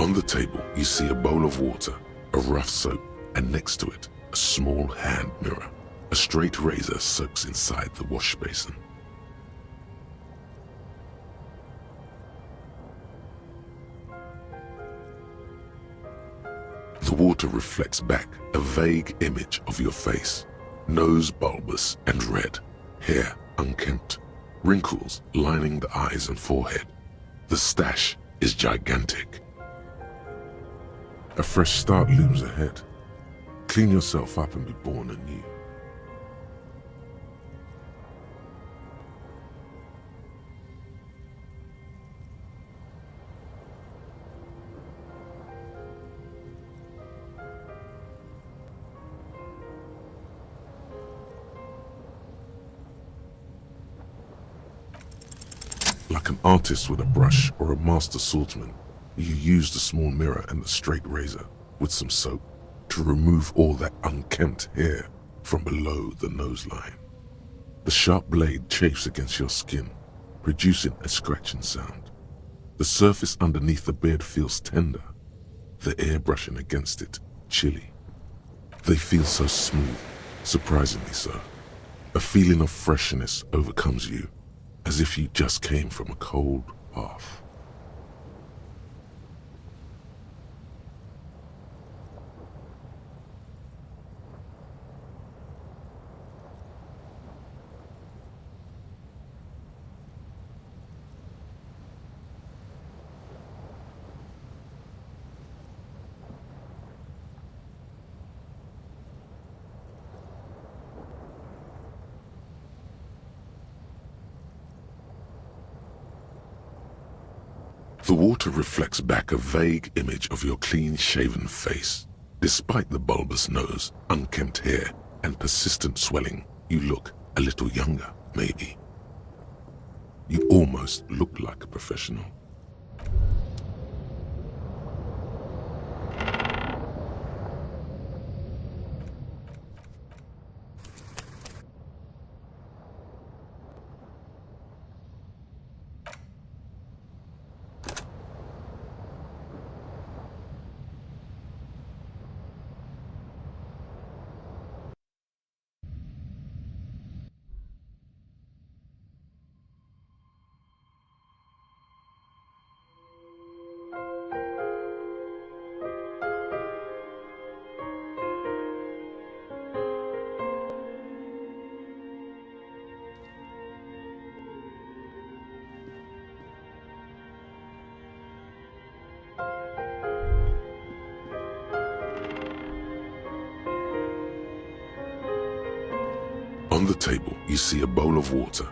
On the table, you see a bowl of water, a rough soap, and next to it, a small hand mirror. A straight razor soaks inside the wash basin. The water reflects back a vague image of your face. Nose bulbous and red, hair unkempt, wrinkles lining the eyes and forehead. The stash is gigantic. A fresh start looms ahead. Clean yourself up and be born anew. Like an artist with a brush or a master swordsman, you use the small mirror and the straight razor with some soap to remove all that unkempt hair from below the nose line. The sharp blade chafes against your skin, producing a scratching sound. The surface underneath the beard feels tender, the air brushing against it chilly. They feel so smooth, surprisingly so. A feeling of freshness overcomes you, as if you just came from a cold bath. The water reflects back a vague image of your clean-shaven face. Despite the bulbous nose, unkempt hair, and persistent swelling, you look a little younger, maybe. You almost look like a professional. On the table, you see a bowl of water.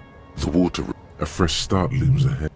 A fresh start looms ahead.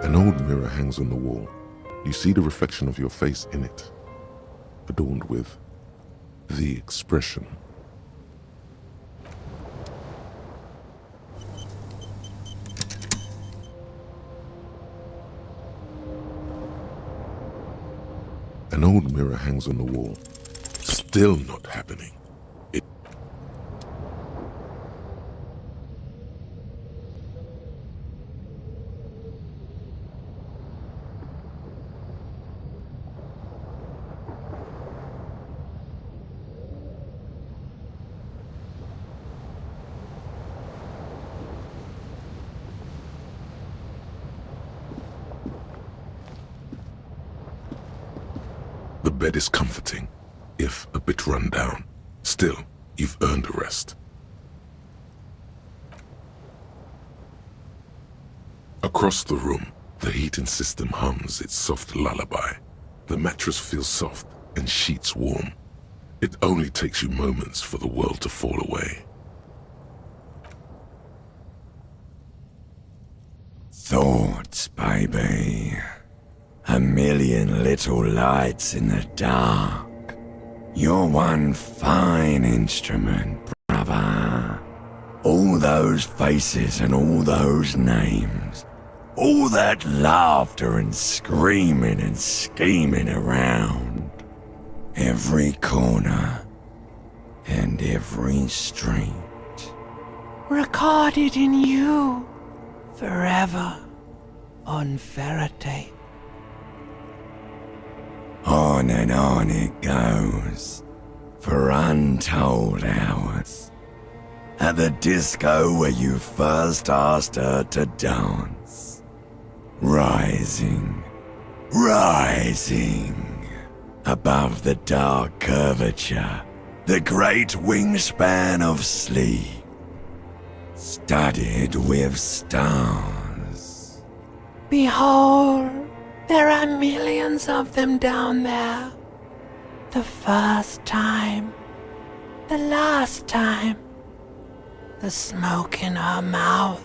An old mirror hangs on the wall. You see the reflection of your face in it, adorned with the expression. An old mirror hangs on the wall. Still not happening. The bed is comforting, if a bit run down. Still, you've earned a rest. Across the room, the heating system hums its soft lullaby. The mattress feels soft and sheets warm. It only takes you moments for the world to fall away. Thoughts, baby. A million little lights in the dark. You're one fine instrument, brother. All those faces and all those names. All that laughter and screaming and scheming around. Every corner and every street. Recorded in you, forever, on Faraday. On and on it goes, for untold hours. At the disco where you first asked her to dance. Rising, rising, above the dark curvature, the great wingspan of sleep, studded with stars. Behold, there are millions of them down there. The first time, the last time, the smoke in her mouth,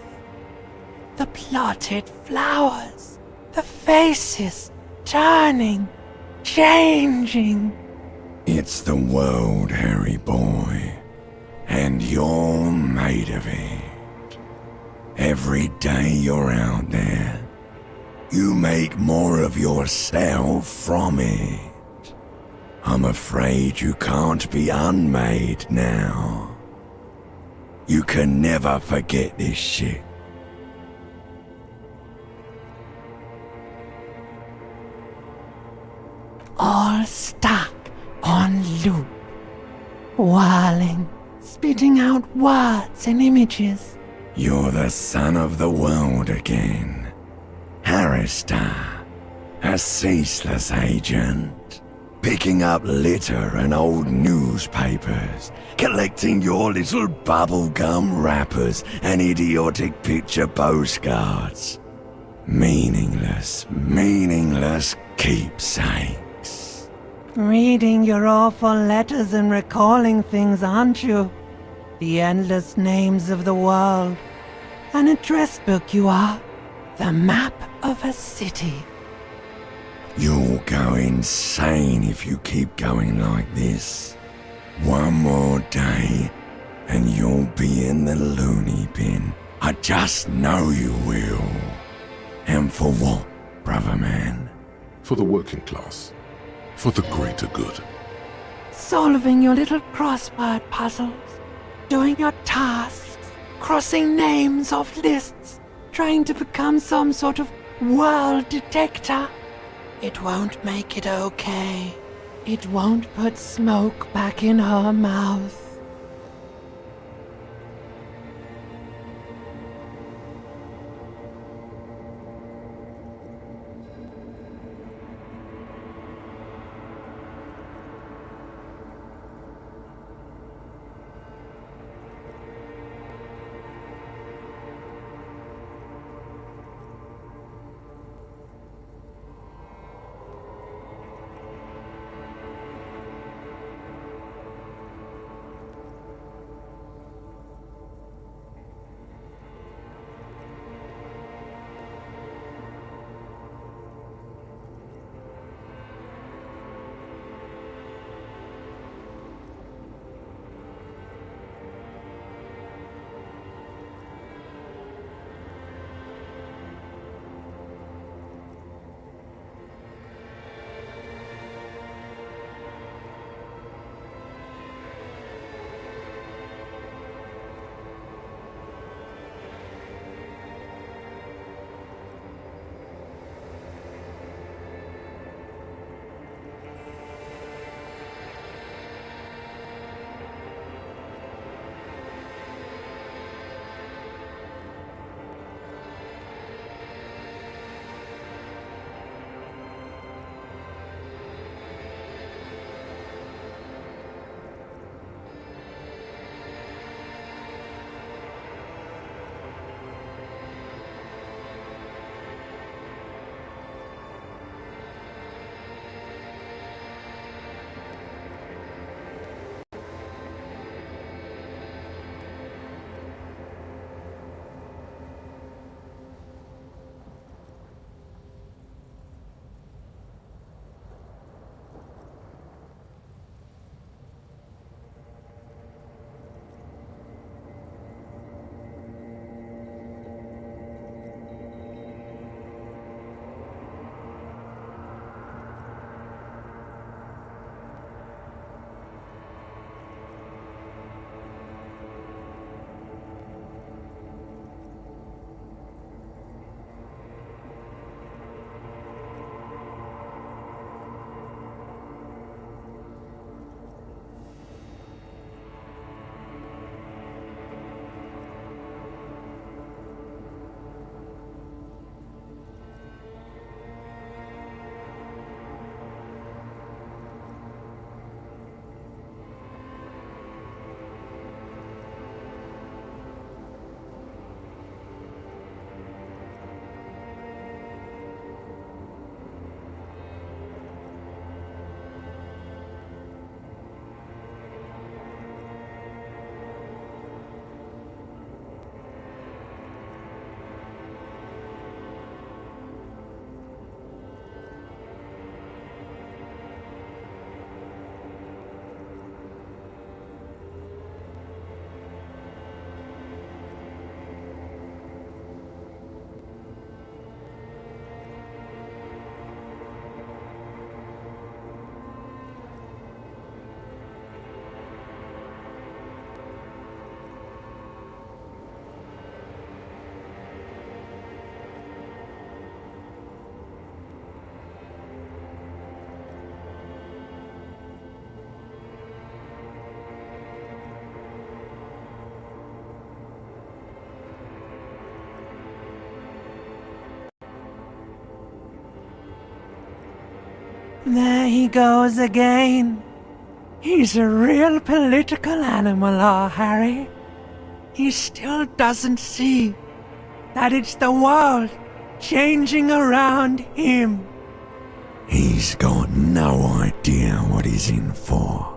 the plotted flowers, the faces turning, changing. It's the world, Harry boy, and you're made of it. Every day you're out there, you make more of yourself from it. I'm afraid you can't be unmade now. You can never forget this shit. All stuck on loop, whirling, spitting out words and images. You're the son of the world again. Harrister, a ceaseless agent, picking up litter and old newspapers, collecting your little bubblegum wrappers and idiotic picture postcards. Meaningless, meaningless keepsakes. Reading your awful letters and recalling things, aren't you? The endless names of the world. An address book you are. The map of a city. You'll go insane if you keep going like this. One more day, and you'll be in the loony bin. I just know you will. And for what, brother man? For the working class. For the greater good. Solving your little crossword puzzles. Doing your tasks. Crossing names off lists. Trying to become some sort of world detector. It won't make it okay. It won't put smoke back in her mouth. There he goes again. He's a real political animal, our Harry. He still doesn't see that it's the world changing around him. He's got no idea what he's in for.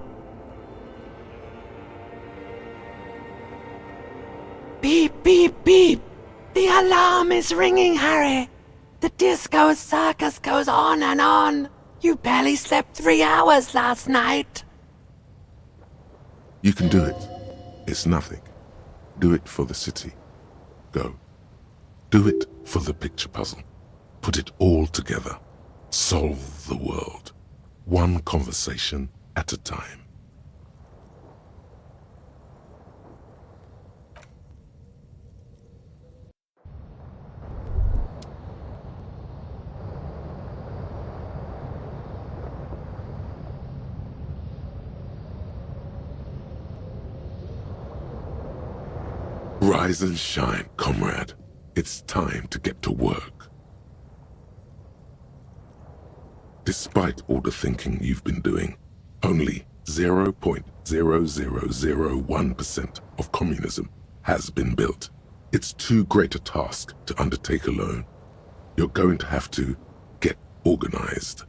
Beep, beep, beep. The alarm is ringing, Harry. The disco circus goes on and on. You barely slept 3 hours last night. You can do it. It's nothing. Do it for the city. Go. Do it for the picture puzzle. Put it all together. Solve the world. One conversation at a time. Rise and shine, comrade. It's time to get to work. Despite all the thinking you've been doing, only 0.0001% of communism has been built. It's too great a task to undertake alone. You're going to have to get organized.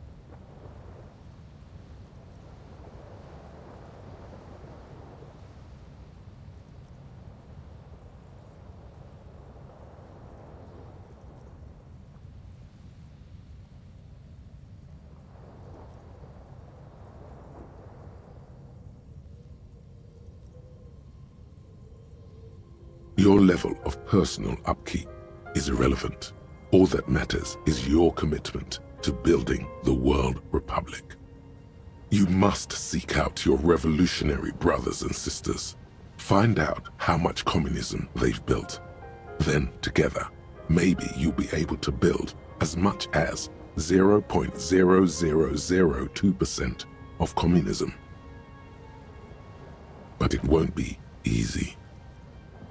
Your level of personal upkeep is irrelevant. All that matters is your commitment to building the World Republic. You must seek out your revolutionary brothers and sisters. Find out how much communism they've built. Then, together, maybe you'll be able to build as much as 0.0002% of communism. But it won't be easy.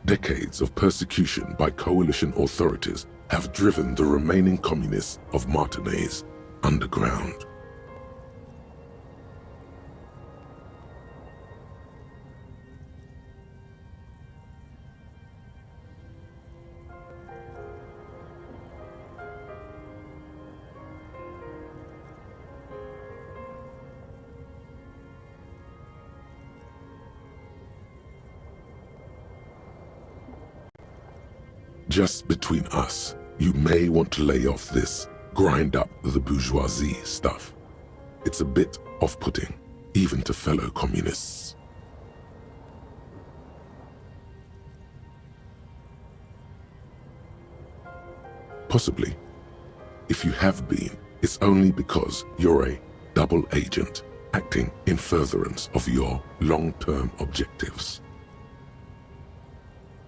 Decades of persecution by coalition authorities have driven the remaining communists of Martinaise underground. Just between us, you may want to lay off this grind up the bourgeoisie stuff. It's a bit off-putting, even to fellow communists. Possibly. If you have been, it's only because you're a double agent acting in furtherance of your long-term objectives.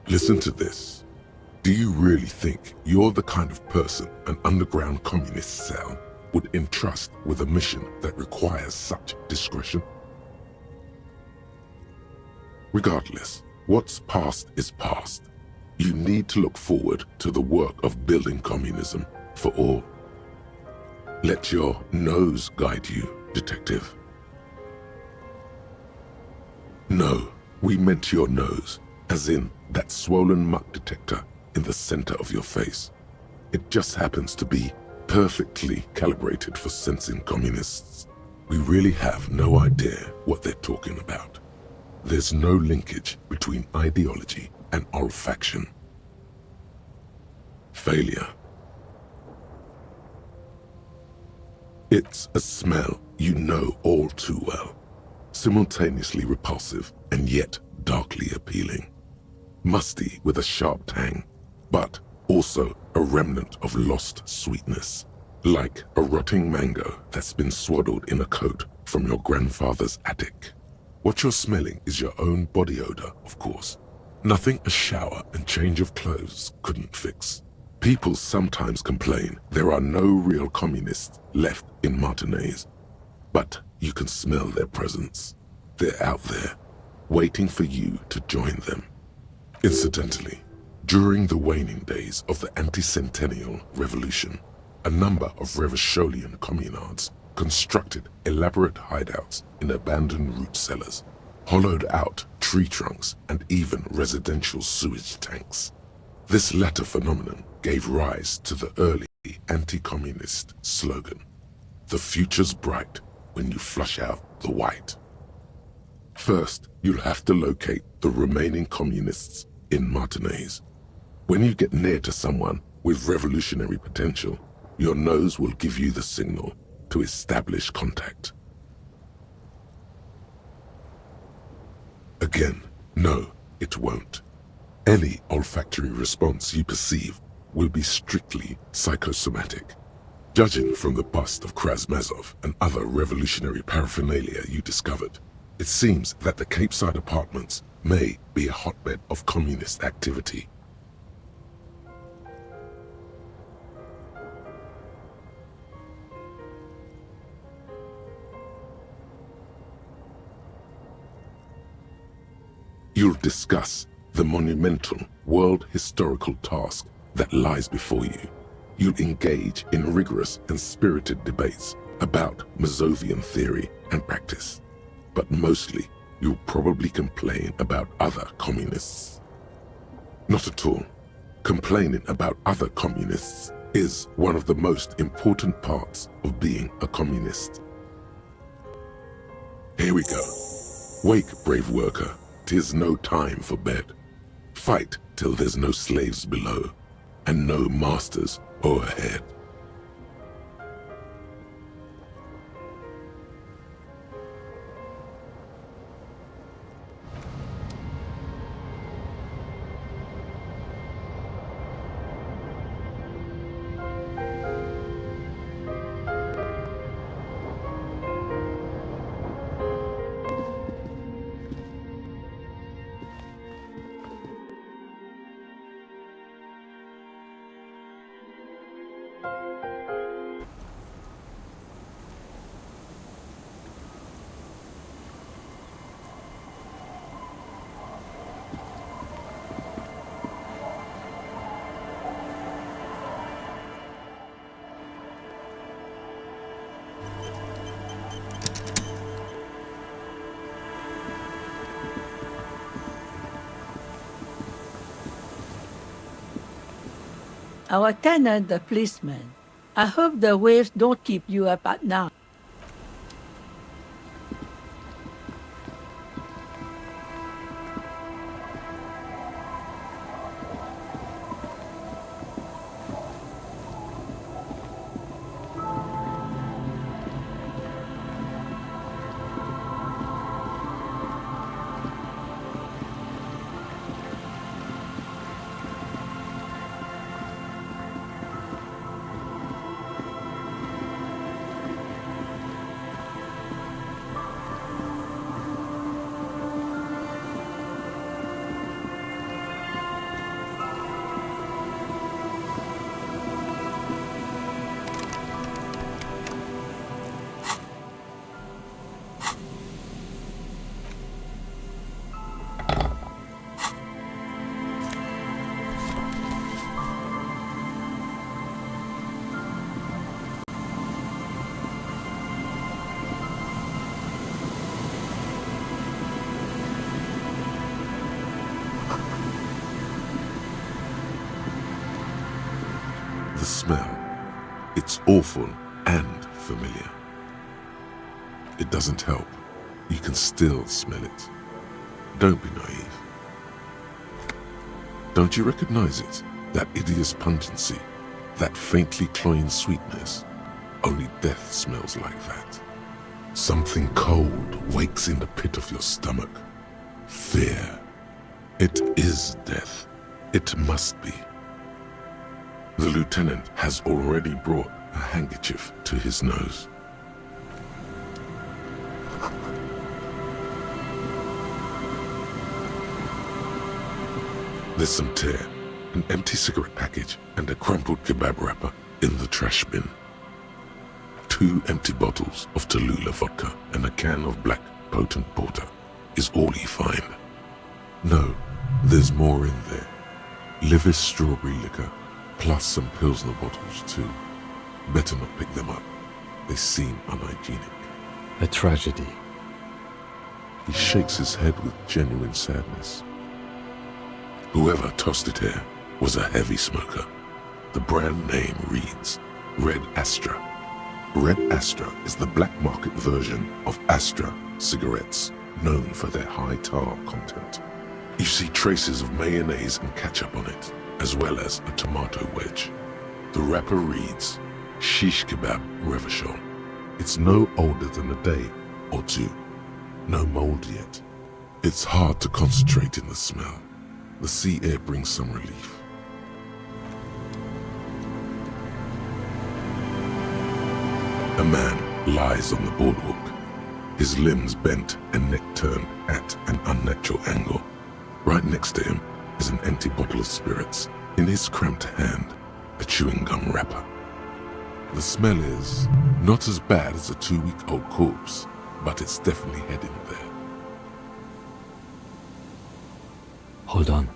Listen to this. Do you really think you're the kind of person an underground communist cell would entrust with a mission that requires such discretion? Regardless, what's past is past. You need to look forward to the work of building communism for all. Let your nose guide you, detective. No, we meant your nose, as in that swollen muck detector in the center of your face. It just happens to be perfectly calibrated for sensing communists. We really have no idea what they're talking about. There's no linkage between ideology and olfaction. Failure. It's a smell you know all too well, simultaneously repulsive and yet darkly appealing. Musty with a sharp tang, but also a remnant of lost sweetness, like a rotting mango that's been swaddled in a coat from your grandfather's attic. What you're smelling is your own body odor, of course. Nothing a shower and change of clothes couldn't fix. People sometimes complain there are no real communists left in Martinaise, but you can smell their presence. They're out there, waiting for you to join them. Incidentally, during the waning days of the anti-centennial revolution, a number of Revacholian communards constructed elaborate hideouts in abandoned root cellars, hollowed out tree trunks, and even residential sewage tanks. This latter phenomenon gave rise to the early anti-communist slogan, "The future's bright when you flush out the white." First, you'll have to locate the remaining communists in Martinez. When you get near to someone with revolutionary potential, your nose will give you the signal to establish contact. Again, no, it won't. Any olfactory response you perceive will be strictly psychosomatic. Judging from the bust of Krasmazov and other revolutionary paraphernalia you discovered, it seems that the Cape Side apartments may be a hotbed of communist activity. You'll discuss the monumental world historical task that lies before you. You'll engage in rigorous and spirited debates about Mazovian theory and practice. But mostly, you'll probably complain about other communists. Not at all. Complaining about other communists is one of the most important parts of being a communist. Here we go. Wake, brave worker. 'Tis no time for bed. Fight till there's no slaves below, and no masters o'erhead. Our tenant, the policeman. I hope the waves don't keep you up at night. The smell. It's awful and familiar. It doesn't help. You can still smell it. Don't be naive. Don't you recognize it? That hideous pungency, that faintly cloying sweetness. Only death smells like that. Something cold wakes in the pit of your stomach. Fear. It is death. It must be. The lieutenant has already brought a handkerchief to his nose. There's some tear, an empty cigarette package, and a crumpled kebab wrapper in the trash bin. 2 empty bottles of Tallulah vodka and a can of black potent porter is all you find. No, there's more in there. Livis strawberry liquor, plus some Pilsner bottles too. Better not pick them up. They seem unhygienic. A tragedy. He shakes his head with genuine sadness. Whoever tossed it here was a heavy smoker. The brand name reads Red Astra. Red Astra is the black market version of Astra cigarettes, known for their high tar content. You see traces of mayonnaise and ketchup on it, as well as a tomato wedge. The wrapper reads Shish Kebab Revachol. It's no older than a day or two. No mold yet. It's hard to concentrate in the smell. The sea air brings some relief. A man lies on the boardwalk, his limbs bent and neck turned at an unnatural angle. Right next to him is an empty bottle of spirits. In his cramped hand, a chewing gum wrapper. The smell is not as bad as a 2-week-old corpse, but it's definitely heading there. Hold on.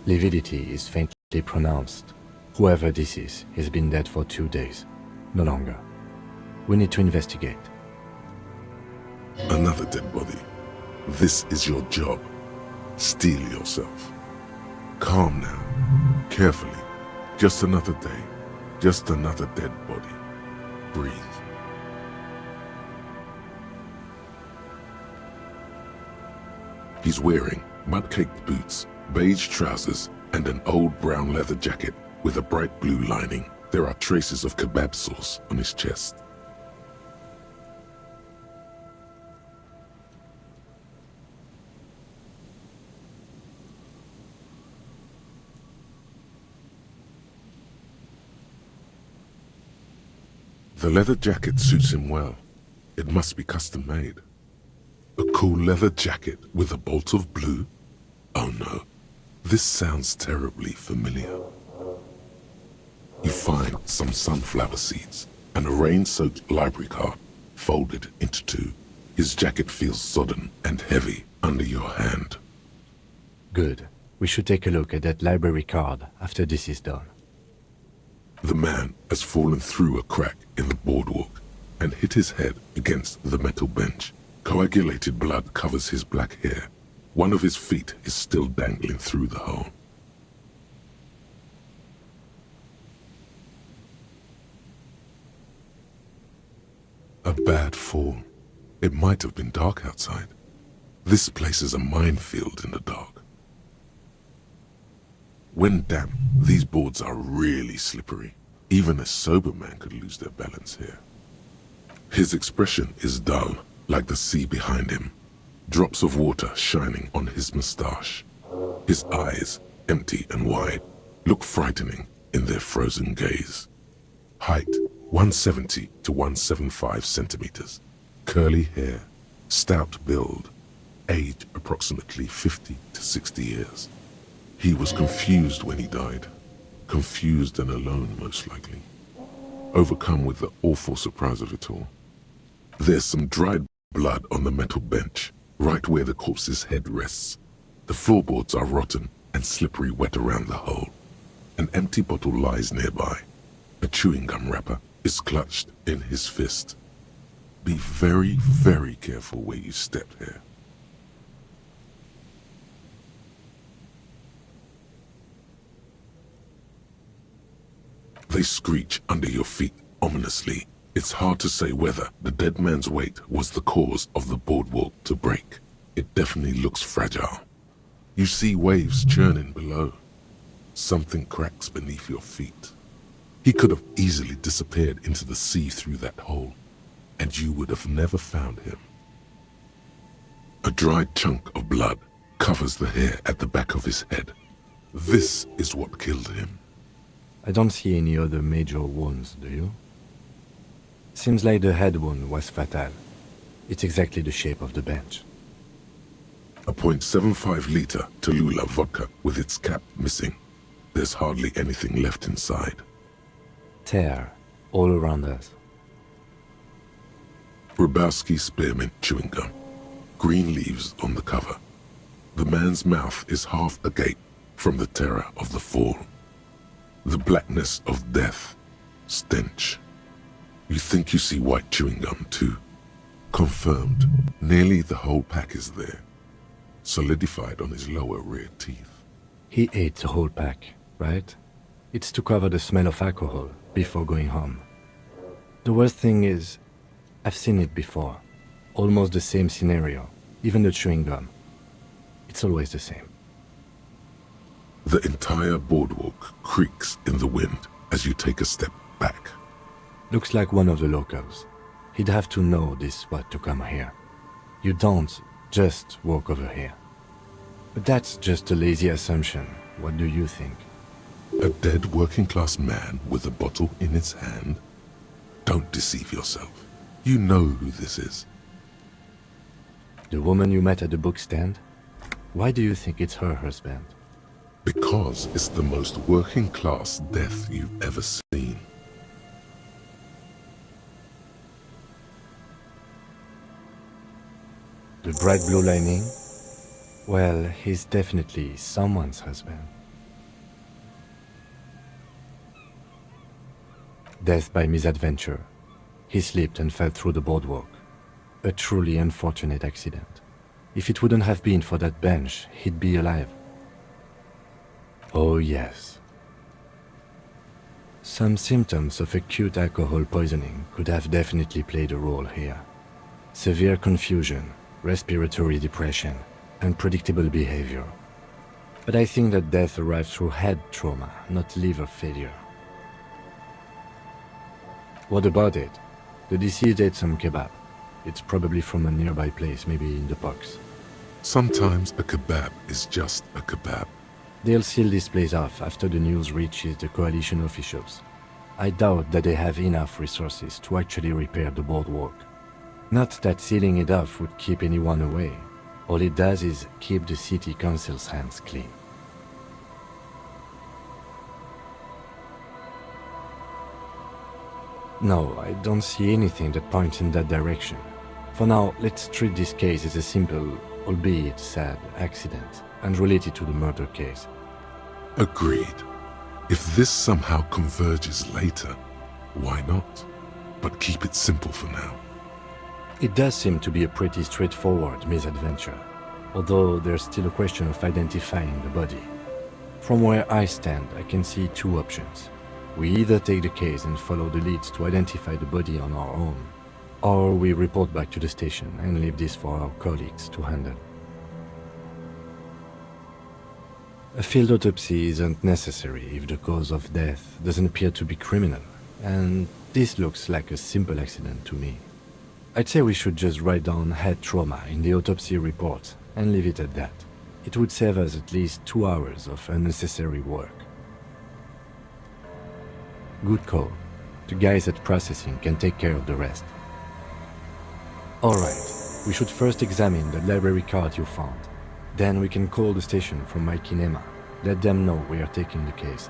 Lividity is faintly pronounced. Whoever this is has been dead for 2 days. No longer. We need to investigate. Another dead body. This is your job. Steel yourself. Calm now. Carefully. Just another day. Just another dead body. Breathe. He's wearing mud-caked boots, beige trousers, and an old brown leather jacket with a bright blue lining. There are traces of kebab sauce on his chest. The leather jacket suits him well. It must be custom made. A cool leather jacket with a bolt of blue? Oh no, this sounds terribly familiar. You find some sunflower seeds and a rain-soaked library card folded into two. His jacket feels sodden and heavy under your hand. Good. We should take a look at that library card after this is done. The man has fallen through a crack in the boardwalk and hit his head against the metal bench. Coagulated blood covers his black hair. One of his feet is still dangling through the hole. A bad fall. It might have been dark outside. This place is a minefield in the dark. When damp, these boards are really slippery. Even a sober man could lose their balance here. His expression is dull, like the sea behind him. Drops of water shining on his mustache. His eyes, empty and wide, look frightening in their frozen gaze. Height, 170 to 175 centimeters. Curly hair, stout build. Age, approximately 50 to 60 years. He was confused when he died. Confused and alone, most likely. Overcome with the awful surprise of it all. There's some dried blood on the metal bench, right where the corpse's head rests. The floorboards are rotten and slippery wet around the hole. An empty bottle lies nearby. A chewing gum wrapper is clutched in his fist. Be very, very careful where you step here. They screech under your feet ominously. It's hard to say whether the dead man's weight was the cause of the boardwalk to break. It definitely looks fragile. You see waves churning below. Something cracks beneath your feet. He could have easily disappeared into the sea through that hole, and you would have never found him. A dried chunk of blood covers the hair at the back of his head. This is what killed him. I don't see any other major wounds, do you? Seems like the head wound was fatal. It's exactly the shape of the bench. A .75 liter Tallulah vodka with its cap missing. There's hardly anything left inside. Tear all around us. Grabowski spearmint chewing gum. Green leaves on the cover. The man's mouth is half agape from the terror of the fall. The blackness of death. Stench. You think you see white chewing gum too? Confirmed. Nearly the whole pack is there. Solidified on his lower rear teeth. He ate the whole pack, right? It's to cover the smell of alcohol before going home. The worst thing is, I've seen it before. Almost the same scenario, even the chewing gum. It's always the same. The entire boardwalk creaks in the wind as you take a step back. Looks like one of the locals. He'd have to know this spot to come here. You don't just walk over here. But that's just a lazy assumption. What do you think? A dead working-class man with a bottle in his hand? Don't deceive yourself. You know who this is. The woman you met at the book stand? Why do you think it's her husband? Because it's the most working-class death you've ever seen. The bright blue lining? Well, he's definitely someone's husband. Death by misadventure. He slipped and fell through the boardwalk. A truly unfortunate accident. If it wouldn't have been for that bench, he'd be alive. Oh yes. Some symptoms of acute alcohol poisoning could have definitely played a role here. Severe confusion, respiratory depression, unpredictable behavior. But I think that death arrived through head trauma, not liver failure. What about it? The deceased ate some kebab. It's probably from a nearby place, maybe in the box. Sometimes a kebab is just a kebab. They'll seal this place off after the news reaches the coalition officials. I doubt that they have enough resources to actually repair the boardwalk. Not that sealing it off would keep anyone away. All it does is keep the city council's hands clean. No, I don't see anything that points in that direction. For now, let's treat this case as a simple, albeit sad, accident, unrelated to the murder case. Agreed. If this somehow converges later, why not? But keep it simple for now. It does seem to be a pretty straightforward misadventure, although there's still a question of identifying the body. From where I stand, I can see two options. We either take the case and follow the leads to identify the body on our own, or we report back to the station and leave this for our colleagues to handle. A field autopsy isn't necessary if the cause of death doesn't appear to be criminal, and this looks like a simple accident to me. I'd say we should just write down head trauma in the autopsy report and leave it at that. It would save us at least 2 hours of unnecessary work. Good call. The guys at processing can take care of the rest. Alright, we should first examine the library card you found. Then we can call the station from my kinema. Let them know we are taking the case.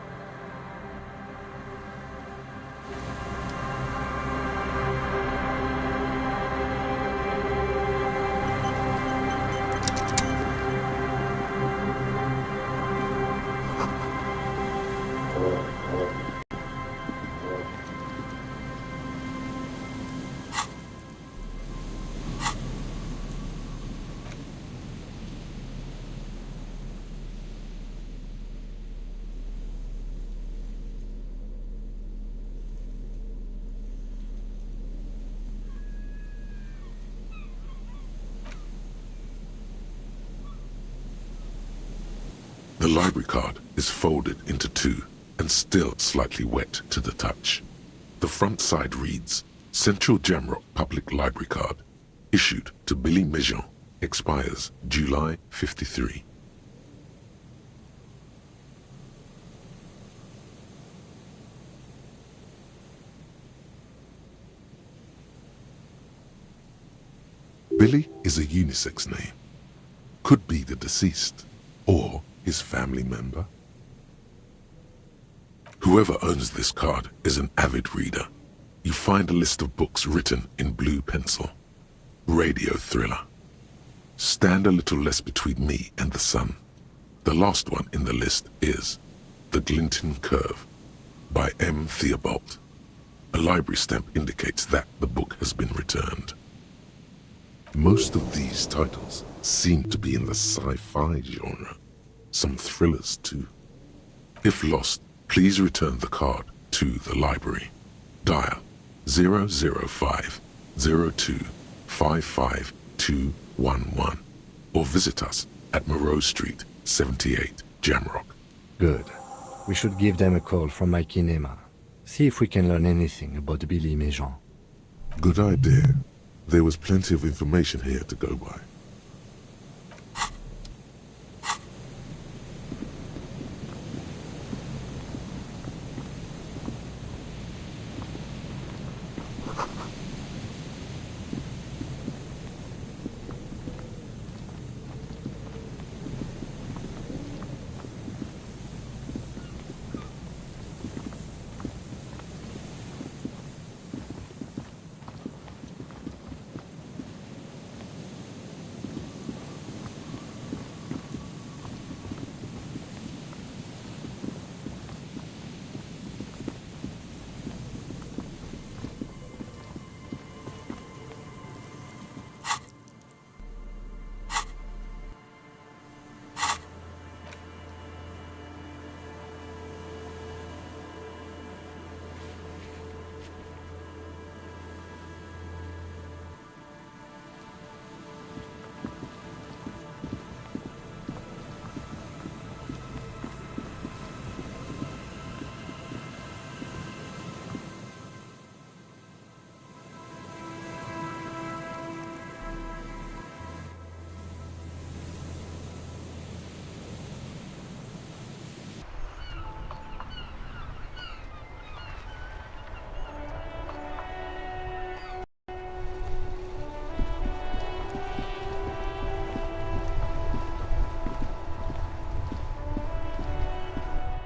The library card is folded into two and still slightly wet to the touch. The front side reads, Central Jamrock Public Library Card, issued to Billy Mejean, expires July 53. Billy is a unisex name. Could be the deceased, or his family member. Whoever owns this card is an avid reader. You find a list of books written in blue pencil. Radio thriller. Stand a little less between me and the sun. The last one in the list is The Glinton Curve by M. Theobald. A library stamp indicates that the book has been returned. Most of these titles seem to be in the sci-fi genre. Some thrillers too. If lost, please return the card to the library. Dial 005 02 55211 or visit us at Moreau Street, 78, Jamrock. Good. We should give them a call from my kinema. See if we can learn anything about Billy Méjean. Good idea. There was plenty of information here to go by.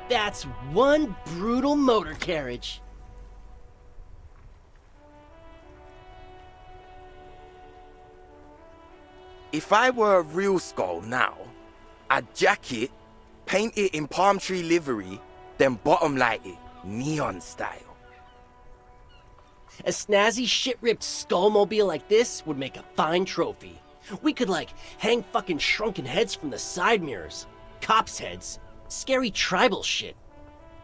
That's one brutal motor carriage. If I were a real skull now, I'd jack it, paint it in palm tree livery, then bottom light it, neon style. A snazzy shit-ripped skullmobile like this would make a fine trophy. We could like hang fucking shrunken heads from the side mirrors. Cops' heads. Scary tribal shit.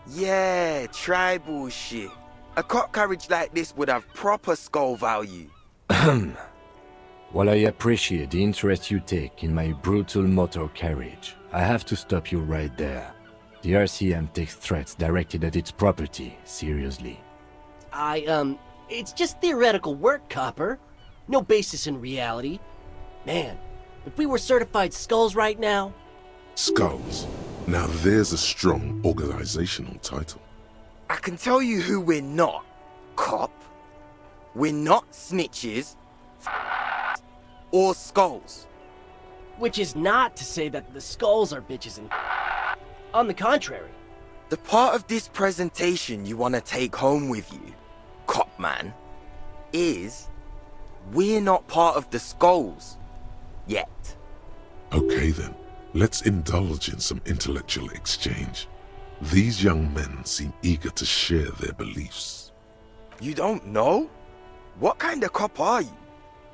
Yeah, tribal shit. A cop carriage like this would have proper skull value. While I appreciate the interest you take in my brutal motor carriage, I have to stop you right there. The RCM takes threats directed at its property seriously. It's just theoretical work, Copper. No basis in reality. Man, if we were certified skulls right now... Skulls. Now there's a strong organizational title. I can tell you who we're not, cop. We're not snitches or skulls. Which is not to say that the skulls are bitches and... On the contrary. The part of this presentation you want to take home with you, cop man, is we're not part of the skulls yet. Okay then, let's indulge in some intellectual exchange. These young men seem eager to share their beliefs. You don't know? What kind of cop are you?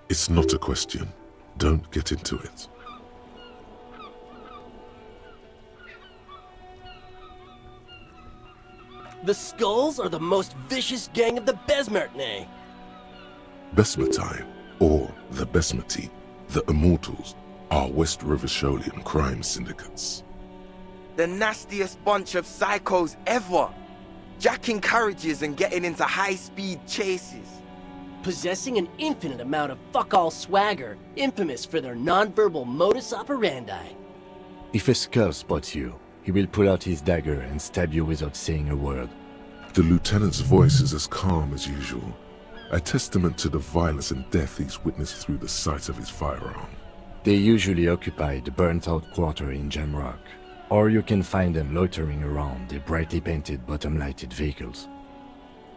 It's not a question. Don't get into it. The Skulls are the most vicious gang of the Besmertne. Besmatine, or the Besmati, the Immortals, are West Rivisholian crime syndicates. The nastiest bunch of psychos ever. Jacking carriages and getting into high-speed chases. Possessing an infinite amount of fuck-all swagger, infamous for their non-verbal modus operandi. If a skull spots you, he will pull out his dagger and stab you without saying a word. The lieutenant's voice is as calm as usual, a testament to the violence and death he's witnessed through the sight of his firearm. They usually occupy the burnt-out quarter in Jamrock, or you can find them loitering around their brightly painted bottom-lighted vehicles.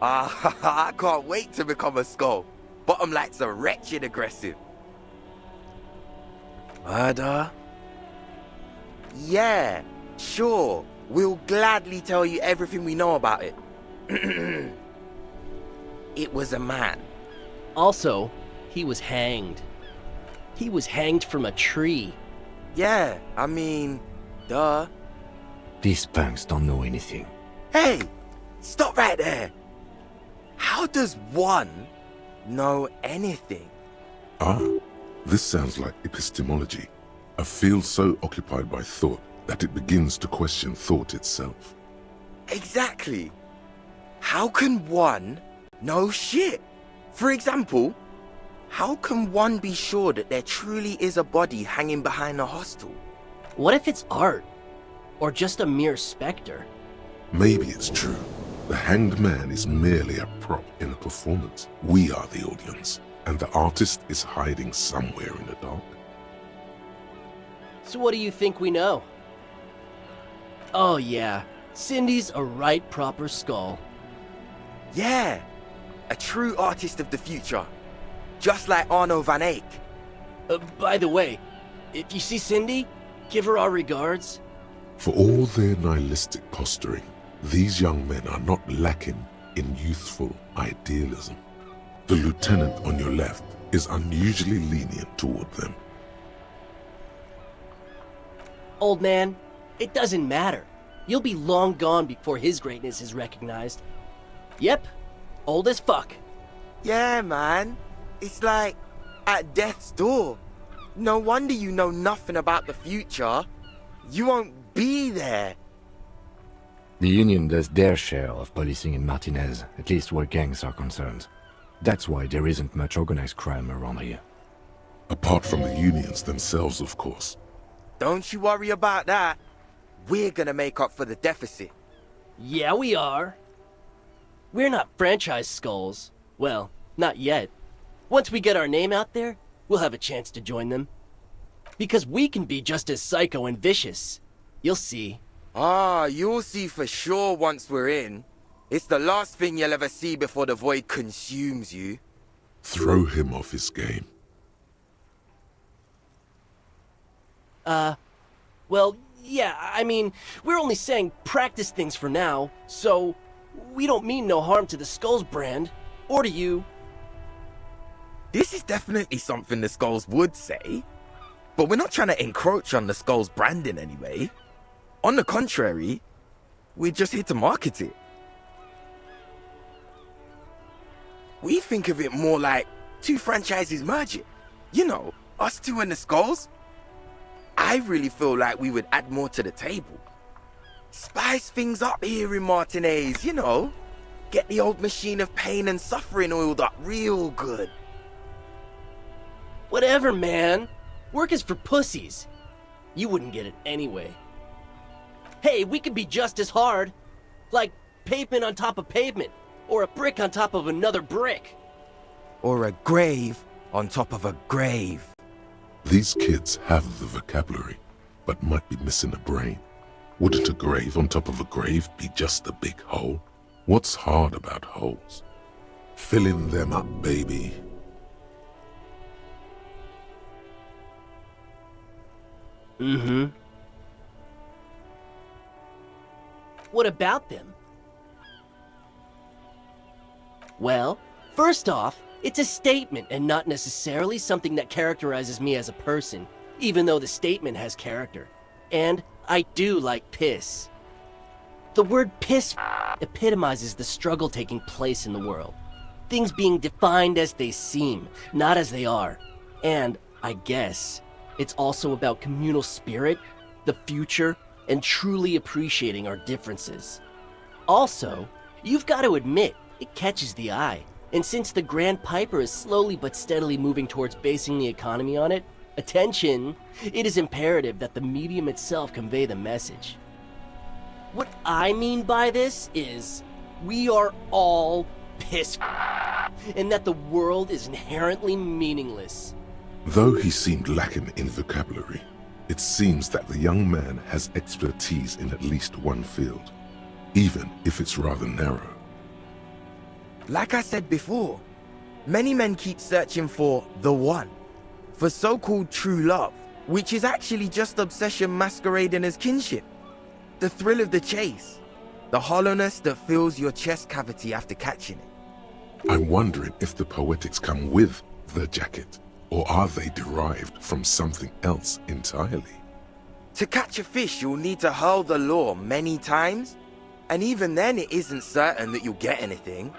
I can't wait to become a skull. Bottom lights are wretched aggressive. Murder? Yeah, sure. We'll gladly tell you everything we know about it. it was a man. Also, he was hanged. He was hanged from a tree. Yeah, I mean, duh. These punks don't know anything. Hey, stop right there. How does one know anything? Ah, this sounds like epistemology, a field so occupied by thought that it begins to question thought itself. Exactly. How can one know shit? For example, how can one be sure that there truly is a body hanging behind a hostel? What if it's art? Or just a mere specter? Maybe it's true. The hanged man is merely a prop in a performance. We are the audience, and the artist is hiding somewhere in the dark. So what do you think we know? Oh yeah, Cindy's a right proper skull. Yeah, a true artist of the future. Just like Arno van Eyck. By the way, if you see Cindy, give her our regards. For all their nihilistic posturing, these young men are not lacking in youthful idealism. The lieutenant on your left is unusually lenient toward them. Old man, it doesn't matter. You'll be long gone before his greatness is recognized. Yep, old as fuck. Yeah, man. It's like at death's door. No wonder you know nothing about the future. You won't be there. The Union does their share of policing in Martinez, at least where gangs are concerned. That's why there isn't much organized crime around here. Apart from the unions themselves, of course. Don't you worry about that. We're gonna make up for the deficit. Yeah, we are. We're not franchise skulls. Well, not yet. Once we get our name out there, we'll have a chance to join them. Because we can be just as psycho and vicious. You'll see. Ah, you'll see for sure once we're in. It's the last thing you'll ever see before the void consumes you. Throw him off his game. Well, yeah, I mean, we're only saying practice things for now, so we don't mean no harm to the Skulls brand, or to you. This is definitely something the Skulls would say. But we're not trying to encroach on the Skulls brand in any way. On the contrary, we're just here to market it. We think of it more like two franchises merging. You know, us two and the Skulls. I really feel like we would add more to the table. Spice things up here in Martinez, you know. Get the old machine of pain and suffering oiled up real good. Whatever, man. Work is for pussies. You wouldn't get it anyway. Hey, we could be just as hard. Like pavement on top of pavement, or a brick on top of another brick. Or a grave on top of a grave. These kids have the vocabulary, but might be missing a brain. Wouldn't a grave on top of a grave be just a big hole? What's hard about holes? Filling them up, baby. Mm-hmm. What about them? Well, first off, it's a statement and not necessarily something that characterizes me as a person, even though the statement has character. And I do like piss. The word piss epitomizes the struggle taking place in the world. Things being defined as they seem, not as they are. And, I guess, it's also about communal spirit, the future, and truly appreciating our differences. Also, you've got to admit, it catches the eye. And since the Grand Piper is slowly but steadily moving towards basing the economy on it, attention, it is imperative that the medium itself convey the message. What I mean by this is, we are all piss and that the world is inherently meaningless. Though he seemed lacking in vocabulary, it seems that the young man has expertise in at least one field, even if it's rather narrow. Like I said before, many men keep searching for the one, for so-called true love, which is actually just obsession masquerading as kinship. The thrill of the chase, the hollowness that fills your chest cavity after catching it. I'm wondering if the poetics come with the jacket, or are they derived from something else entirely? To catch a fish, you'll need to hurl the lure many times, and even then it isn't certain that you'll get anything.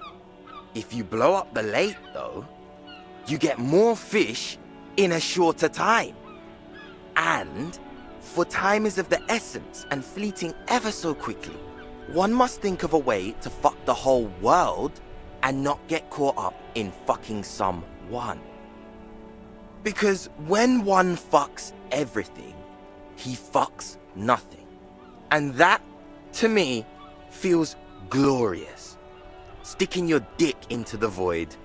If you blow up the lake, though, you get more fish in a shorter time. And, for time is of the essence and fleeting ever so quickly, one must think of a way to fuck the whole world and not get caught up in fucking someone. Because when one fucks everything, he fucks nothing. And that, to me, feels glorious. Sticking your dick into the void.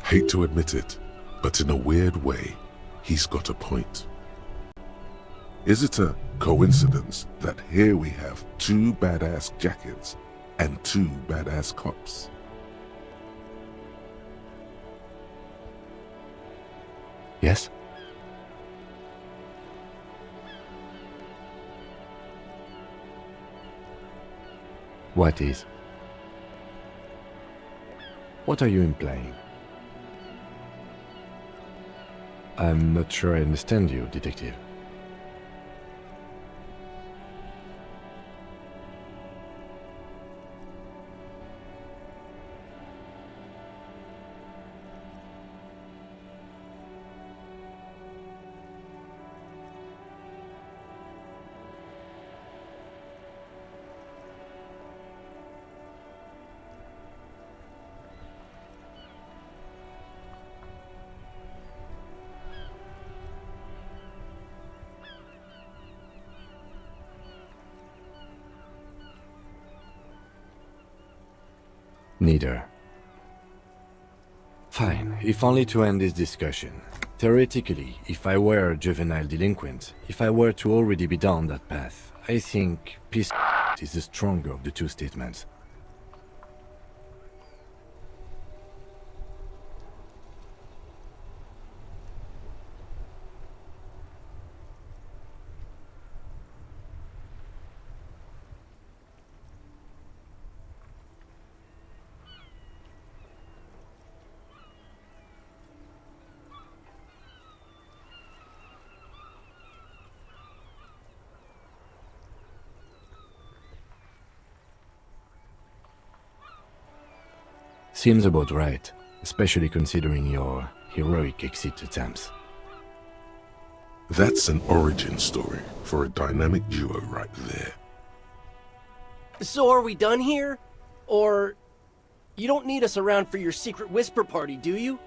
Hate to admit it, but in a weird way, he's got a point. Is it a coincidence that here we have 2 badass jackets and 2 badass cops? Yes? What is? What are you implying? I'm not sure I understand you, detective. Neither. Fine, if only to end this discussion. Theoretically, if I were a juvenile delinquent, if I were to already be down that path, I think peace is the stronger of the 2 statements. Seems about right, especially considering your heroic exit attempts. That's an origin story for a dynamic duo right there. So are we done here? Or you don't need us around for your secret whisper party, do you?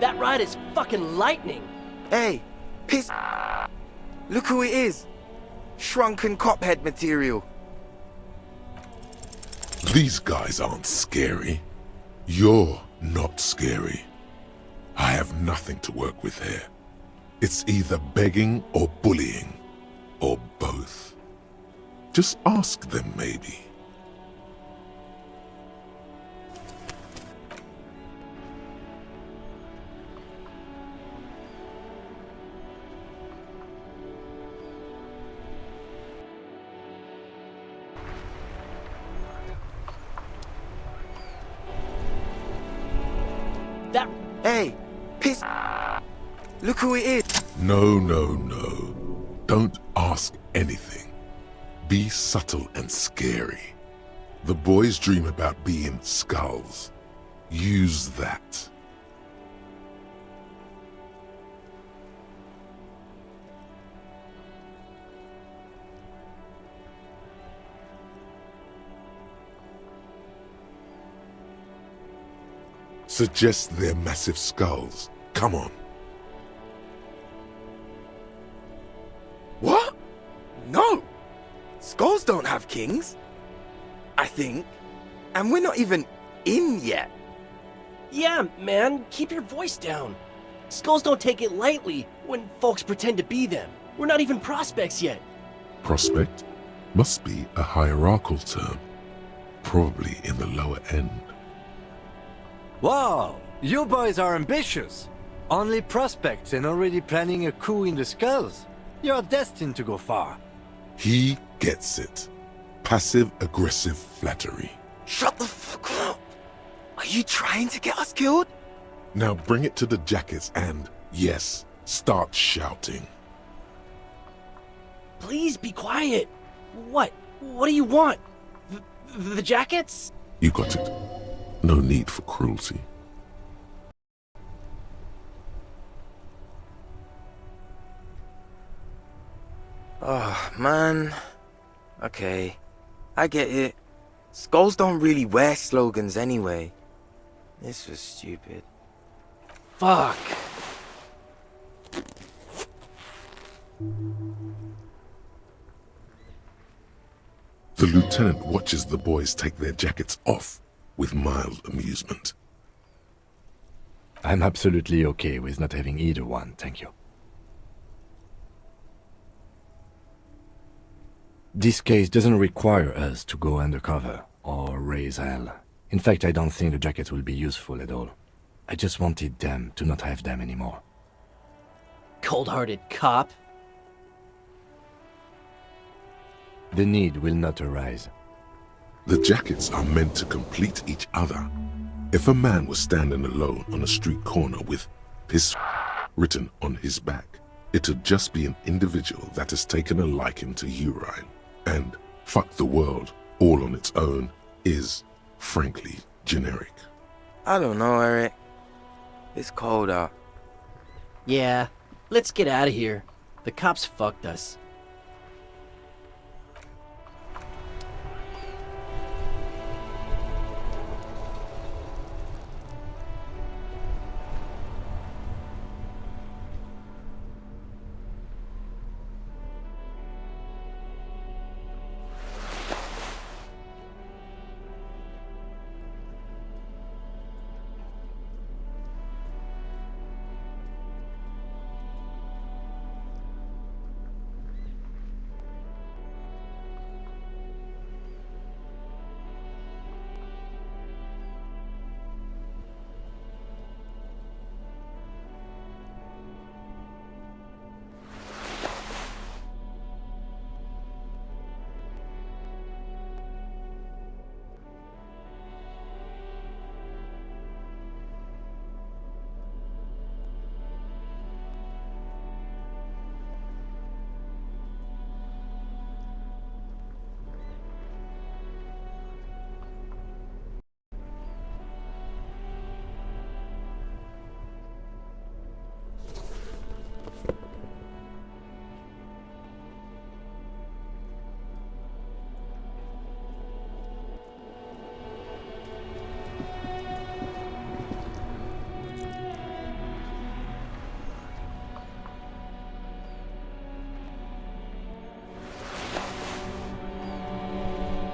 That ride is fucking lightning. Hey, piss. Look who it is. Shrunken cophead material. These guys aren't scary. You're not scary. I have nothing to work with here. It's either begging or bullying, or both. Just ask them, maybe. That Hey, piss. Look who it is. No, no, no. Don't ask anything. Be subtle and scary. The boys dream about being skulls. Use that. Suggest they're massive skulls. Come on. What? No. Skulls don't have kings. I think. And we're not even in yet. Yeah, man, keep your voice down. Skulls don't take it lightly when folks pretend to be them. We're not even prospects yet. Prospect must be a hierarchical term. Probably in the lower end. Wow, you boys are ambitious. Only prospects and already planning a coup in the skulls. You're destined to go far. He gets it. Passive-aggressive flattery. Shut the fuck up. Are you trying to get us killed? Now bring it to the jackets and, yes, start shouting. Please be quiet. What? What do you want? The jackets? You got it. No need for cruelty. Oh, man. Okay. I get it. Skulls don't really wear slogans anyway. This was stupid. Fuck. The lieutenant watches the boys take their jackets off with mild amusement. I'm absolutely okay with not having either one, thank you. This case doesn't require us to go undercover or raise hell. In fact, I don't think the jackets will be useful at all. I just wanted them to not have them anymore. Cold-hearted cop. The need will not arise. The jackets are meant to complete each other. If a man was standing alone on a street corner with his written on his back, it'd just be an individual that has taken a liking to urine. And fuck the world all on its own is, frankly, generic. I don't know, Eric. It's cold out. Yeah, let's get out of here. The cops fucked us.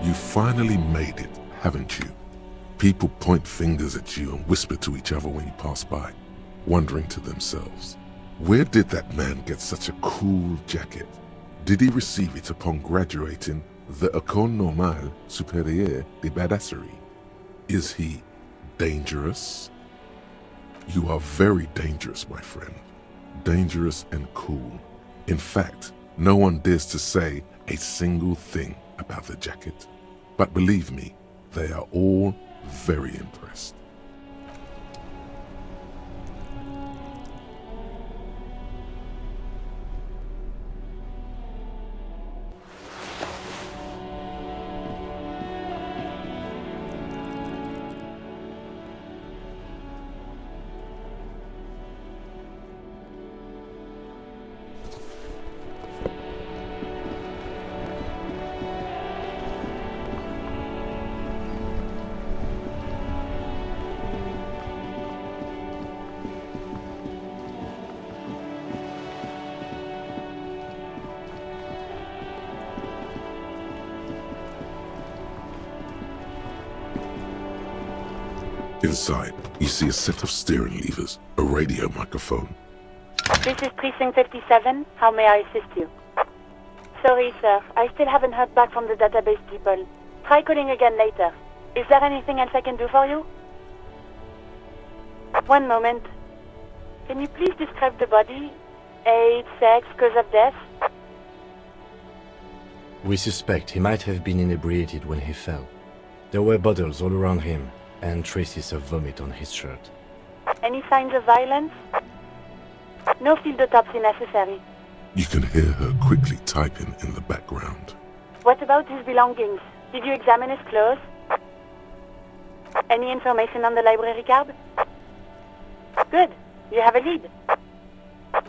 You finally made it, haven't you? People point fingers at you and whisper to each other when you pass by, wondering to themselves, where did that man get such a cool jacket? Did he receive it upon graduating the École Normale Supérieure de Badasserie? Is he dangerous? You are very dangerous, my friend. Dangerous and cool. In fact, no one dares to say a single thing about the jacket. But believe me, they are all very impressed. Inside, you see a set of steering levers, a radio microphone. This is Precinct 57. How may I assist you? Sorry, sir. I still haven't heard back from the database people. Try calling again later. Is there anything else I can do for you? One moment. Can you please describe the body? Age, sex, cause of death? We suspect he might have been inebriated when he fell. There were bottles all around him, and traces of vomit on his shirt. Any signs of violence? No field autopsy necessary. You can hear her quickly typing in the background. What about his belongings? Did you examine his clothes? Any information on the library card? Good. You have a lead.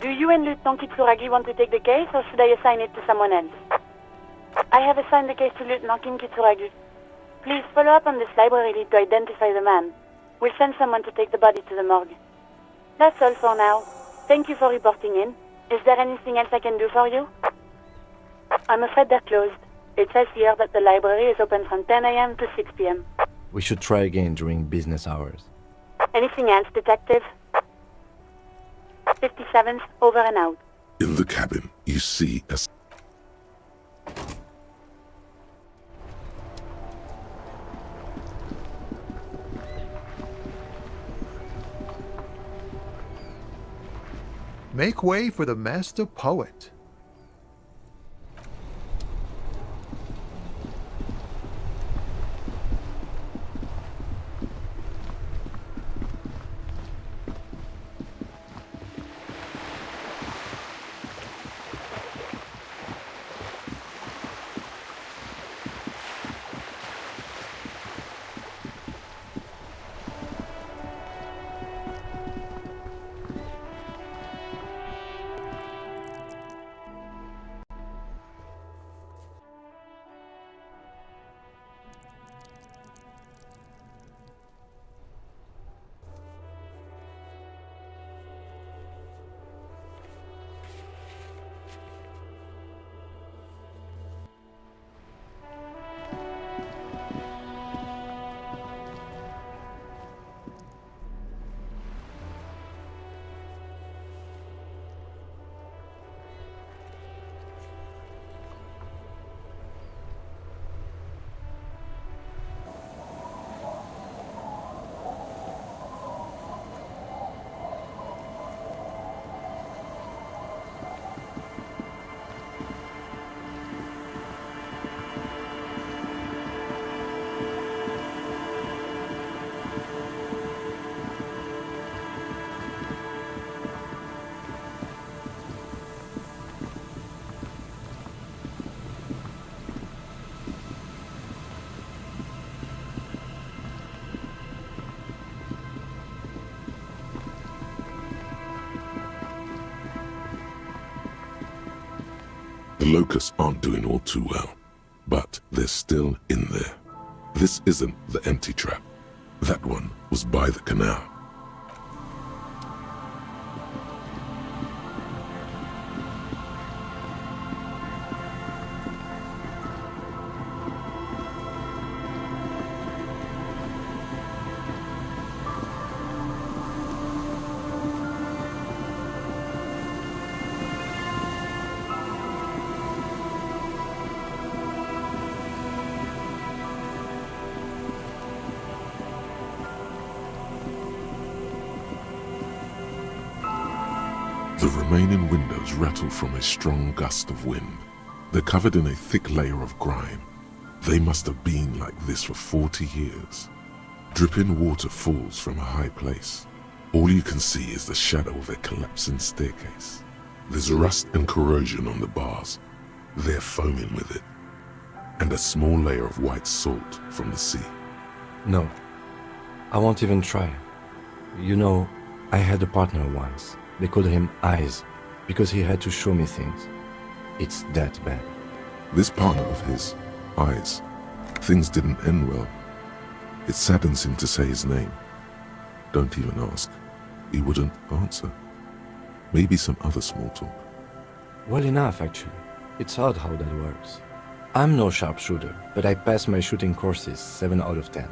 Do you and Lieutenant Kitsuragi want to take the case, or should I assign it to someone else? I have assigned the case to Lieutenant Kim Kitsuragi. Please follow up on this library lead to identify the man. We'll send someone to take the body to the morgue. That's all for now. Thank you for reporting in. Is there anything else I can do for you? I'm afraid they're closed. It says here that the library is open from 10 a.m. to 6 p.m. We should try again during business hours. Anything else, Detective? 57th, over and out. In the cabin, you see a Make way for the master poet. The locusts aren't doing all too well, but they're still in there. This isn't the empty trap. That one was by the canal. The remaining windows rattle from a strong gust of wind. They're covered in a thick layer of grime. They must have been like this for 40 years. Dripping water falls from a high place. All you can see is the shadow of a collapsing staircase. There's rust and corrosion on the bars. They're foaming with it. And a small layer of white salt from the sea. No, I won't even try. You know, I had a partner once. They called him Eyes, because he had to show me things. It's that bad. This partner of his, Eyes, things didn't end well. It saddens him to say his name. Don't even ask. He wouldn't answer. Maybe some other small talk. Well enough, actually. It's odd how that works. I'm no sharpshooter, but I passed my shooting courses 7 out of 10.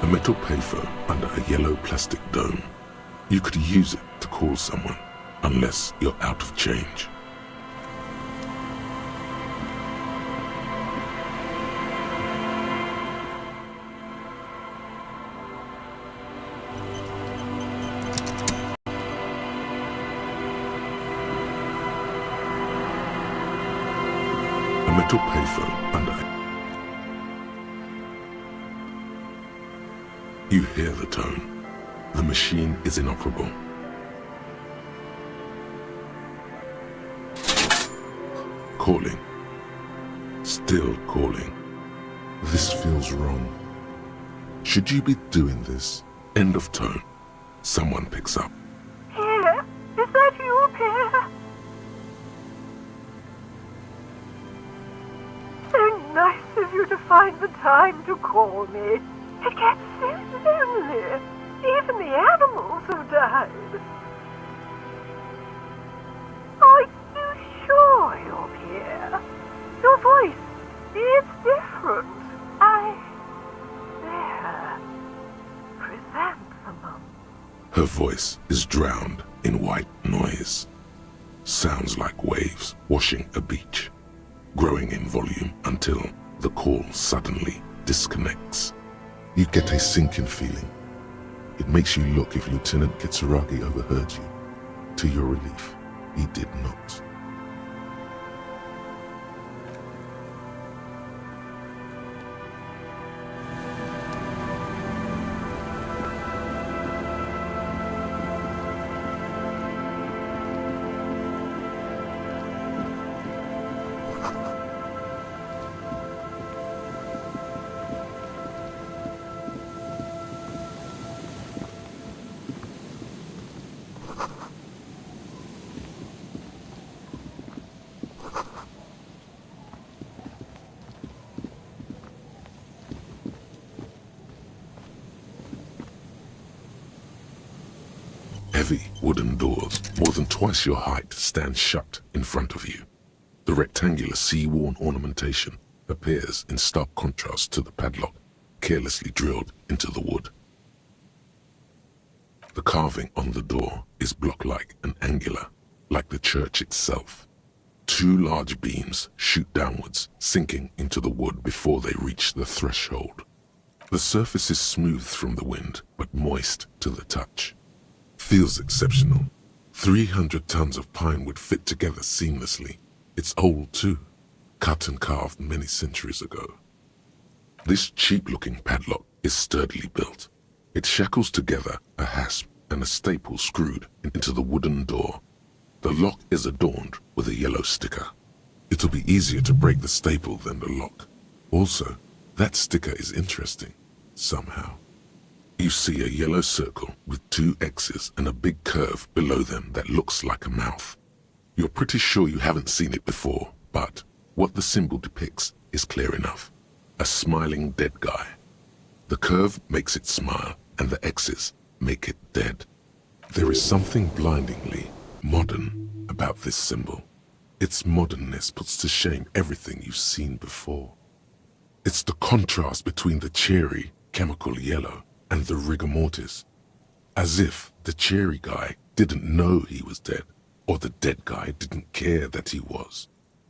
A metal payphone under a yellow plastic dome. You could use it to call someone, unless you're out of change. A metal payphone under it. You hear the tone. The machine is inoperable. Calling. Still calling. This feels wrong. Should you be doing this? End of tone. Someone picks up. Pierre? Is that you, Pierre? So nice of you to find the time to call me. It gets so lonely. Even the animals have died. Are you sure you're Pierre? Your voice, it's different. There. Chrysanthemum. Her voice is drowned in white noise. Sounds like waves washing a beach, growing in volume until the call suddenly disconnects. You get a sinking feeling. It makes you look if Lieutenant Kitsuragi overheard you. To your relief, he did not. Heavy wooden doors, more than twice your height, stand shut in front of you. The rectangular sea-worn ornamentation appears in stark contrast to the padlock carelessly drilled into the wood. The carving on the door is block-like and angular, like the church itself. 2 large beams shoot downwards, sinking into the wood before they reach the threshold. The surface is smooth from the wind, but moist to the touch. Feels exceptional. 300 tons of pine would fit together seamlessly. It's old too, cut and carved many centuries ago. This cheap-looking padlock is sturdily built. It shackles together a hasp and a staple screwed into the wooden door. The lock is adorned with a yellow sticker. It'll be easier to break the staple than the lock. Also, that sticker is interesting, somehow. You see a yellow circle with 2 X's and a big curve below them that looks like a mouth. You're pretty sure you haven't seen it before, but what the symbol depicts is clear enough. A smiling dead guy. The curve makes it smile, and the X's make it dead. There is something blindingly modern about this symbol. Its modernness puts to shame everything you've seen before. It's the contrast between the cheery, chemical yellow and the rigor mortis. As if the cheery guy didn't know he was dead, or the dead guy didn't care that he was.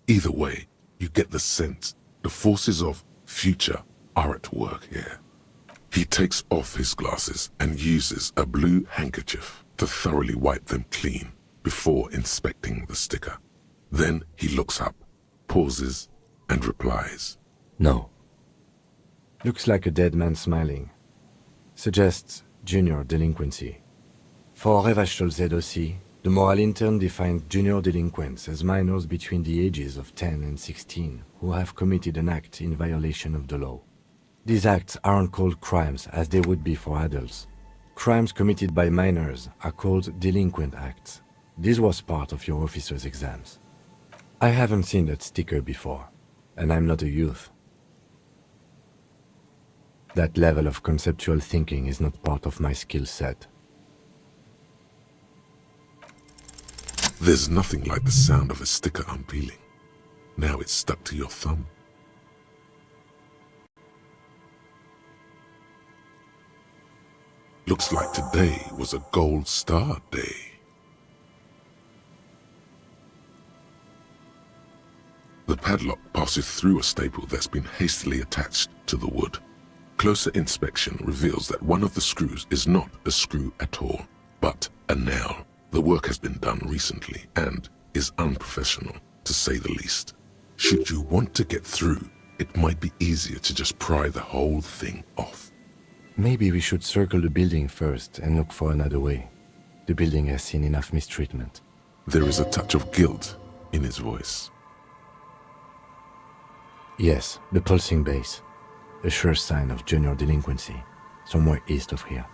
Either way, you get the sense the forces of future are at work here. He takes off his glasses and uses a blue handkerchief to thoroughly wipe them clean before inspecting the sticker. Then he looks up, pauses, and replies. No. Looks like a dead man smiling. Suggests junior delinquency. For Revachol ZOC, the moral intern defined junior delinquents as minors between the ages of 10 and 16 who have committed an act in violation of the law. These acts aren't called crimes as they would be for adults. Crimes committed by minors are called delinquent acts. This was part of your officer's exams. I haven't seen that sticker before, and I'm not a youth. That level of conceptual thinking is not part of my skill set. There's nothing like the sound of a sticker unpeeling. Now it's stuck to your thumb. Looks like today was a gold star day. The padlock passes through a staple that's been hastily attached to the wood. Closer inspection reveals that one of the screws is not a screw at all, but a nail. The work has been done recently and is unprofessional, to say the least. Should you want to get through, it might be easier to just pry the whole thing off. Maybe we should circle the building first and look for another way. The building has seen enough mistreatment. There is a touch of guilt in his voice. Yes, the pulsing base. A sure sign of junior delinquency, somewhere east of here.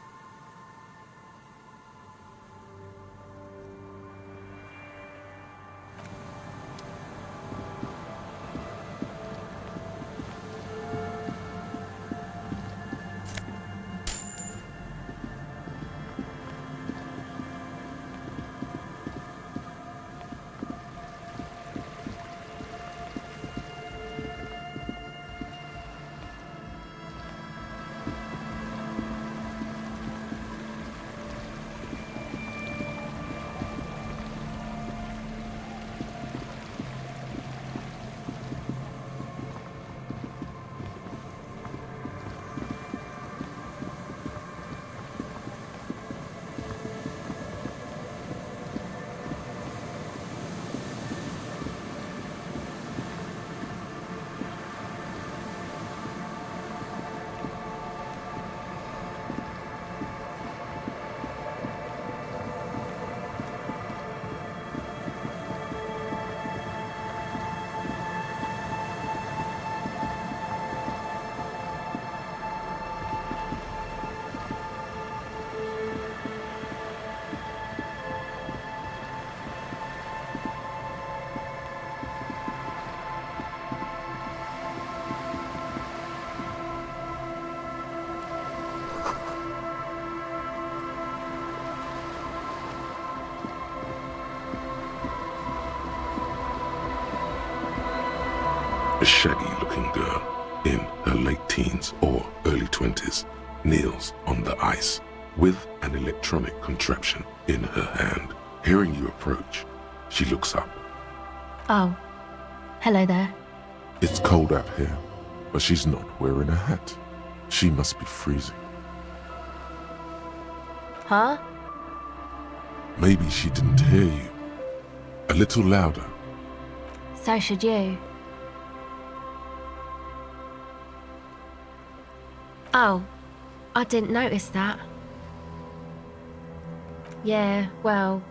A shaggy-looking girl in her late teens or early 20s kneels on the ice with an electronic contraption in her hand. Hearing you approach, she looks up. Oh, hello there. It's cold out here, but she's not wearing a hat. She must be freezing. Huh? Maybe she didn't hear you. A little louder. So should you. Oh, I didn't notice that. Yeah, well...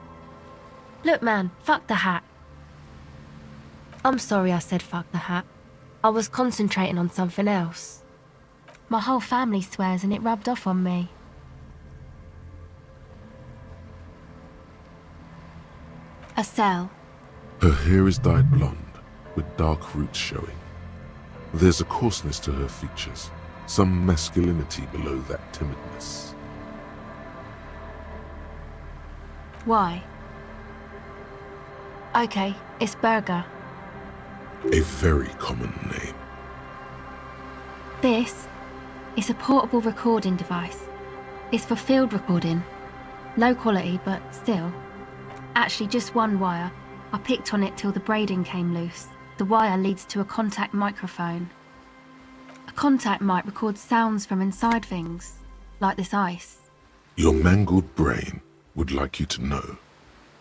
Look man, fuck the hat. I'm sorry I said fuck the hat. I was concentrating on something else. My whole family swears and it rubbed off on me. A cell. Her hair is dyed blonde, with dark roots showing. There's a coarseness to her features, some masculinity below that timidness. Why? Okay, it's Berger. A very common name. This is a portable recording device. It's for field recording. Low quality, but still. Actually, just one wire. I picked on it till the braiding came loose. The wire leads to a contact microphone. A contact mic records sounds from inside things, like this ice. Your mangled brain would like you to know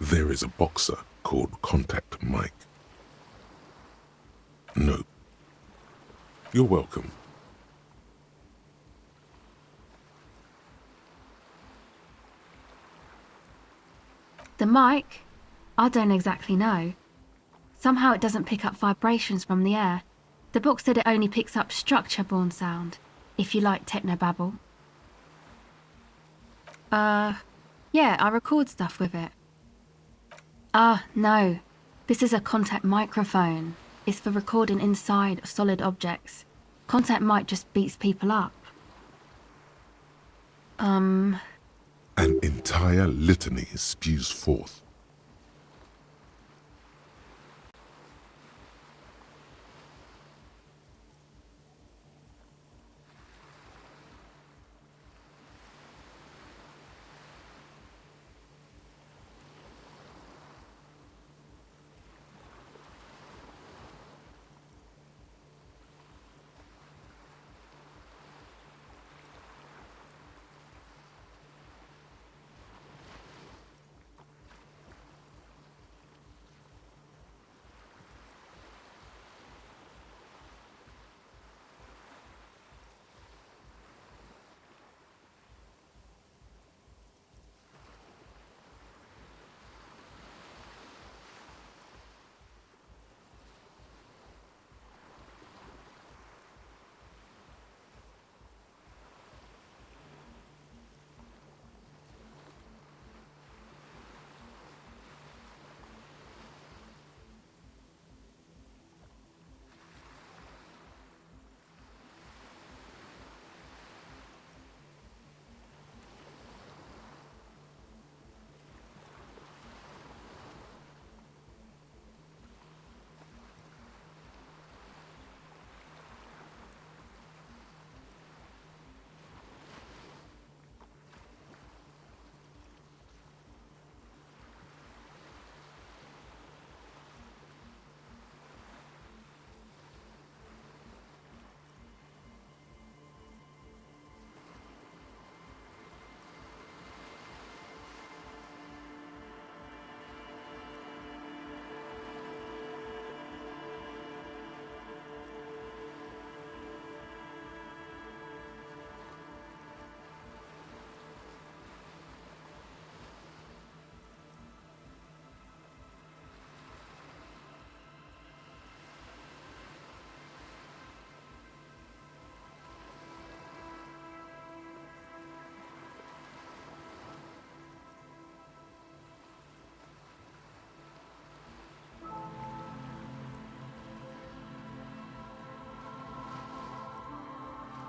there is a boxer called Contact Mike. No. You're welcome. The mic? I don't exactly know. Somehow it doesn't pick up vibrations from the air. The book said it only picks up structure-borne sound, if you like technobabble. Yeah, I record stuff with it. No. This is a contact microphone. It's for recording inside solid objects. Contact mic just beats people up. An entire litany spews forth.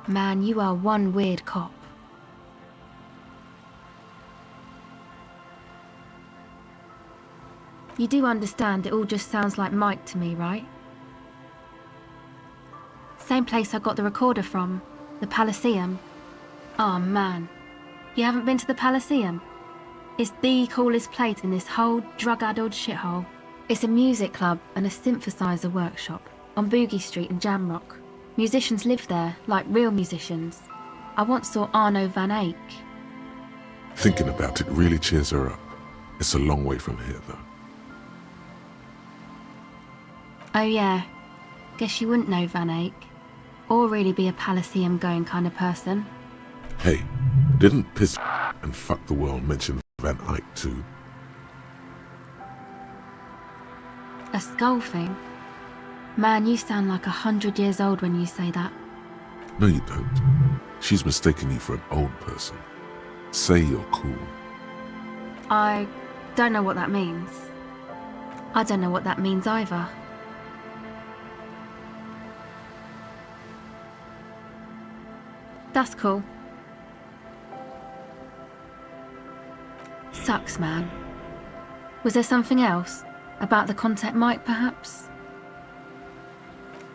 Man, you are one weird cop. You do understand it all just sounds like Mike to me, right? Same place I got the recorder from, the Palaceum. Oh man, you haven't been to the Palaceum? It's the coolest place in this whole drug-addled shithole. It's a music club and a synthesizer workshop on Boogie Street in Jamrock. Musicians live there, like real musicians. I once saw Arno van Eyck. Thinking about it really cheers her up. It's a long way from here, though. Oh yeah, guess you wouldn't know Van Eyck. Or really be a Palaceum going kind of person. Hey, didn't Piss and Fuck the World mention Van Eyck too? A skull thing? Man, you sound like 100 years old when you say that. No, you don't. She's mistaken you for an old person. Say you're cool. I don't know what that means. I don't know what that means either. That's cool. Sucks, man. Was there something else? About the contact mic, perhaps?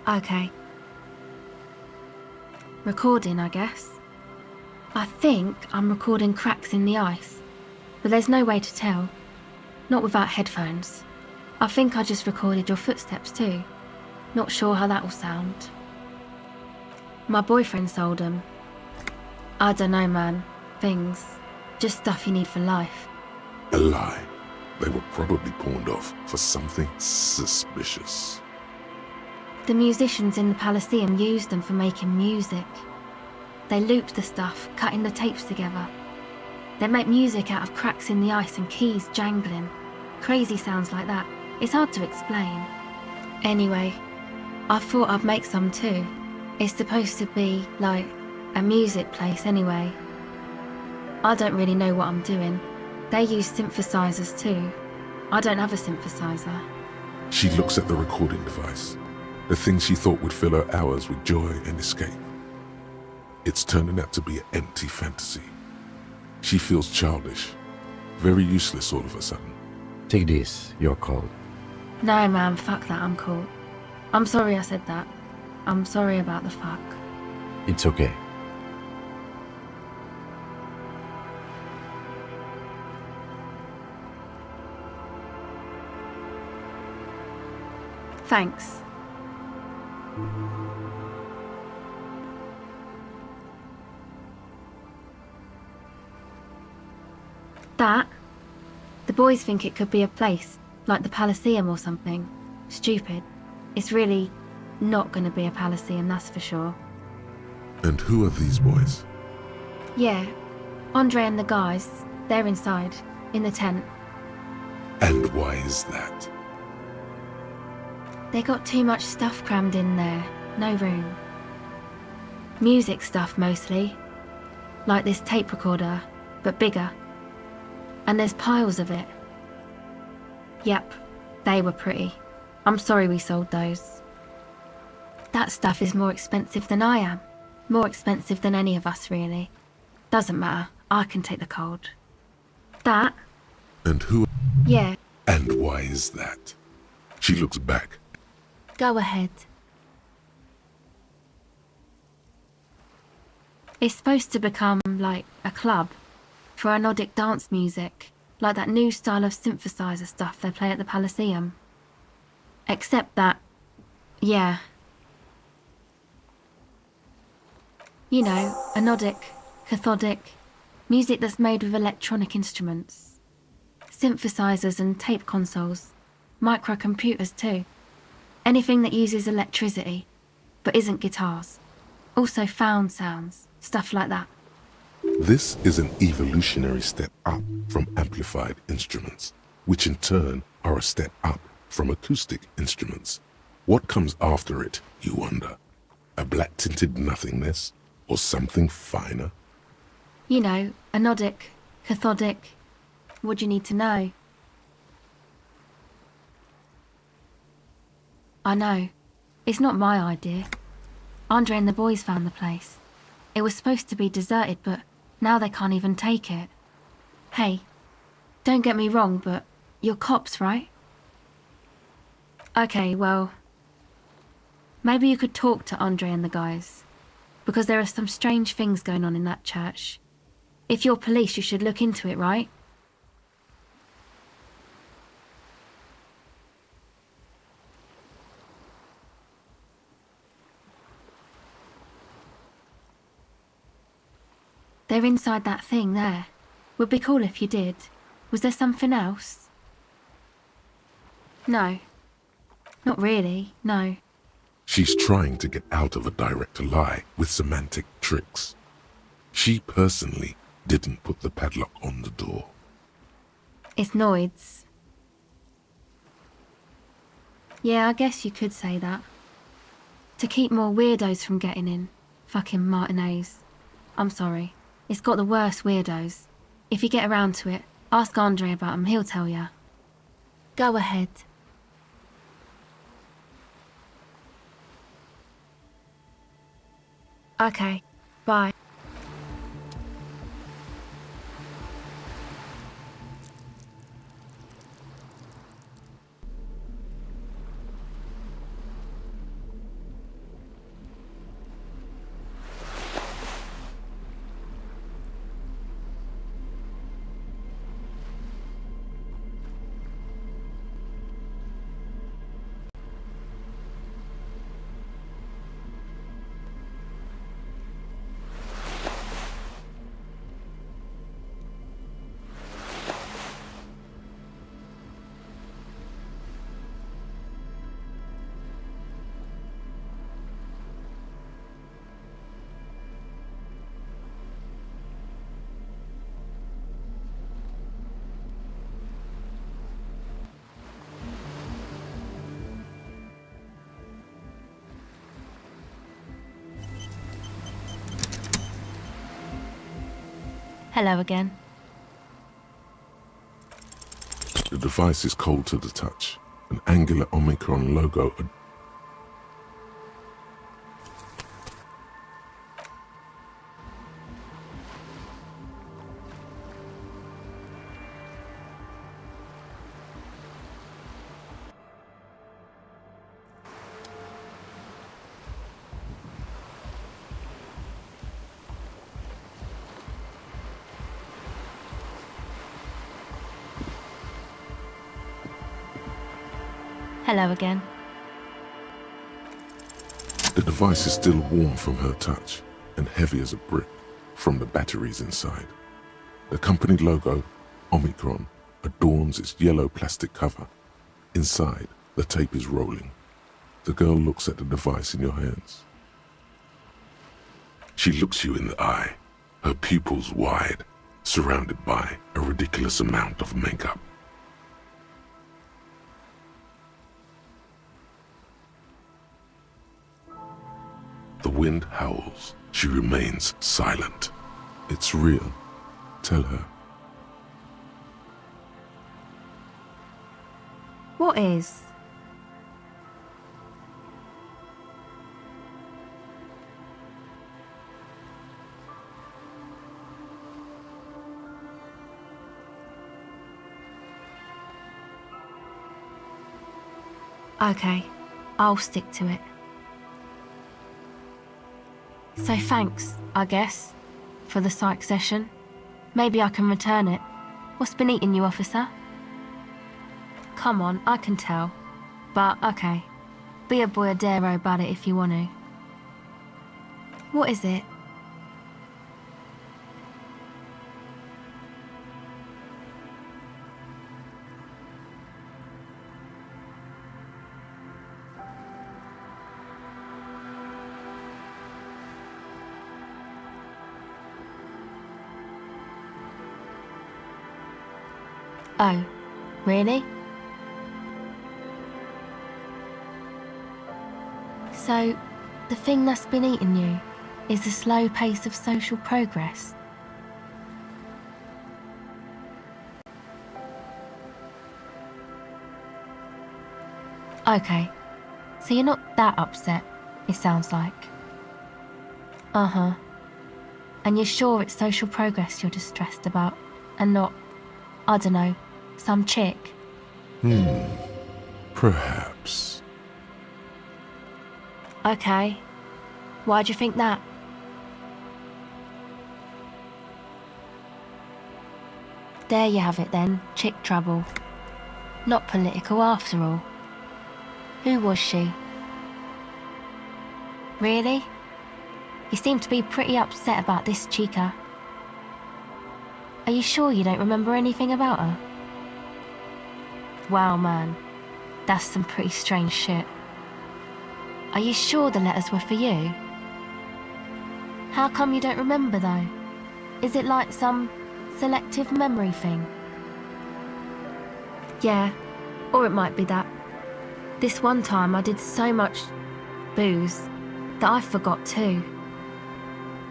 Okay. Recording, I guess. I think I'm recording cracks in the ice. but there's no way to tell. Not without headphones. I think I just recorded your footsteps too. Not sure how that will sound. My boyfriend sold them. I don't know, man. Things. Just stuff you need for life. A lie. They were probably pawned off for something suspicious. The musicians in the Palaceum used them for making music. They looped the stuff, cutting the tapes together. They make music out of cracks in the ice and keys jangling. Crazy sounds like that. It's hard to explain. Anyway, I thought I'd make some too. It's supposed to be, like, a music place anyway. I don't really know what I'm doing. They use synthesizers too. I don't have a synthesizer. She looks at the recording device, the thing she thought would fill her hours with joy and escape. It's turning out to be an empty fantasy. She feels childish, very useless all of a sudden. Take this, you're called. No, man, fuck that, I'm cool. I'm sorry I said that. I'm sorry about the fuck. It's okay. Thanks. That? The boys think it could be a place, like the Palaceum or something. Stupid. It's really not gonna be a Palaceum, that's for sure. And who are these boys? Yeah, Andre and the guys, they're inside, in the tent. And why is that? They got too much stuff crammed in there, no room. Music stuff mostly. Like this tape recorder, but bigger. And there's piles of it. Yep, they were pretty. I'm sorry we sold those. That stuff is more expensive than I am. More expensive than any of us, really. Doesn't matter, I can take the cold. That? And who? Yeah. And why is that? She looks back. Go ahead. It's supposed to become, like, a club for anodic dance music, like that new style of synthesizer stuff they play at the Palaceum. Except that, yeah. You know, anodic, cathodic, music that's made with electronic instruments. Synthesizers and tape consoles, microcomputers too. Anything that uses electricity, but isn't guitars. Also found sounds, stuff like that. This is an evolutionary step up from amplified instruments, which in turn are a step up from acoustic instruments. What comes after it, you wonder? A black-tinted nothingness? Or something finer? You know, anodic, cathodic. What do you need to know? I know. It's not my idea. Andre and the boys found the place. It was supposed to be deserted, but now they can't even take it. Hey, don't get me wrong, but you're cops, right? Okay, well, maybe you could talk to Andre and the guys, because there are some strange things going on in that church. If you're police, you should look into it, right? They're inside that thing there. Would be cool if you did. Was there something else? No. Not really, no. She's trying to get out of a direct lie with semantic tricks. She personally didn't put the padlock on the door. It's Noid's. Yeah, I guess you could say that. To keep more weirdos from getting in. Fucking Martinez. I'm sorry. It's got the worst weirdos. If you get around to it, ask Andre about them, he'll tell ya. Go ahead. Okay, bye. Hello again. The device is cold to the touch. An angular Omicron logo. Hello again. The device is still warm from her touch and heavy as a brick from the batteries inside. The company logo, Omicron, adorns its yellow plastic cover. Inside, the tape is rolling. The girl looks at the device in your hands. She looks you in the eye, her pupils wide, surrounded by a ridiculous amount of makeup. The wind howls. She remains silent. It's real. Tell her. What is? Okay, I'll stick to it. So thanks, I guess, for the psych session. Maybe I can return it. What's been eating you, officer? Come on, I can tell. But, okay. Be a boyadero about it if you want to. What is it? Oh, really? So, the thing that's been eating you is the slow pace of social progress? Okay, so you're not that upset, it sounds like. Uh-huh. And you're sure it's social progress you're distressed about, and not, I don't know, some chick? Perhaps. Okay. Why'd you think that? There you have it then, chick trouble. Not political after all. Who was she? Really? You seem to be pretty upset about this chica. Are you sure you don't remember anything about her? Wow, man. That's some pretty strange shit. Are you sure the letters were for you? How come you don't remember, though? Is it like some selective memory thing? Yeah, or it might be that. This one time I did so much booze that I forgot too.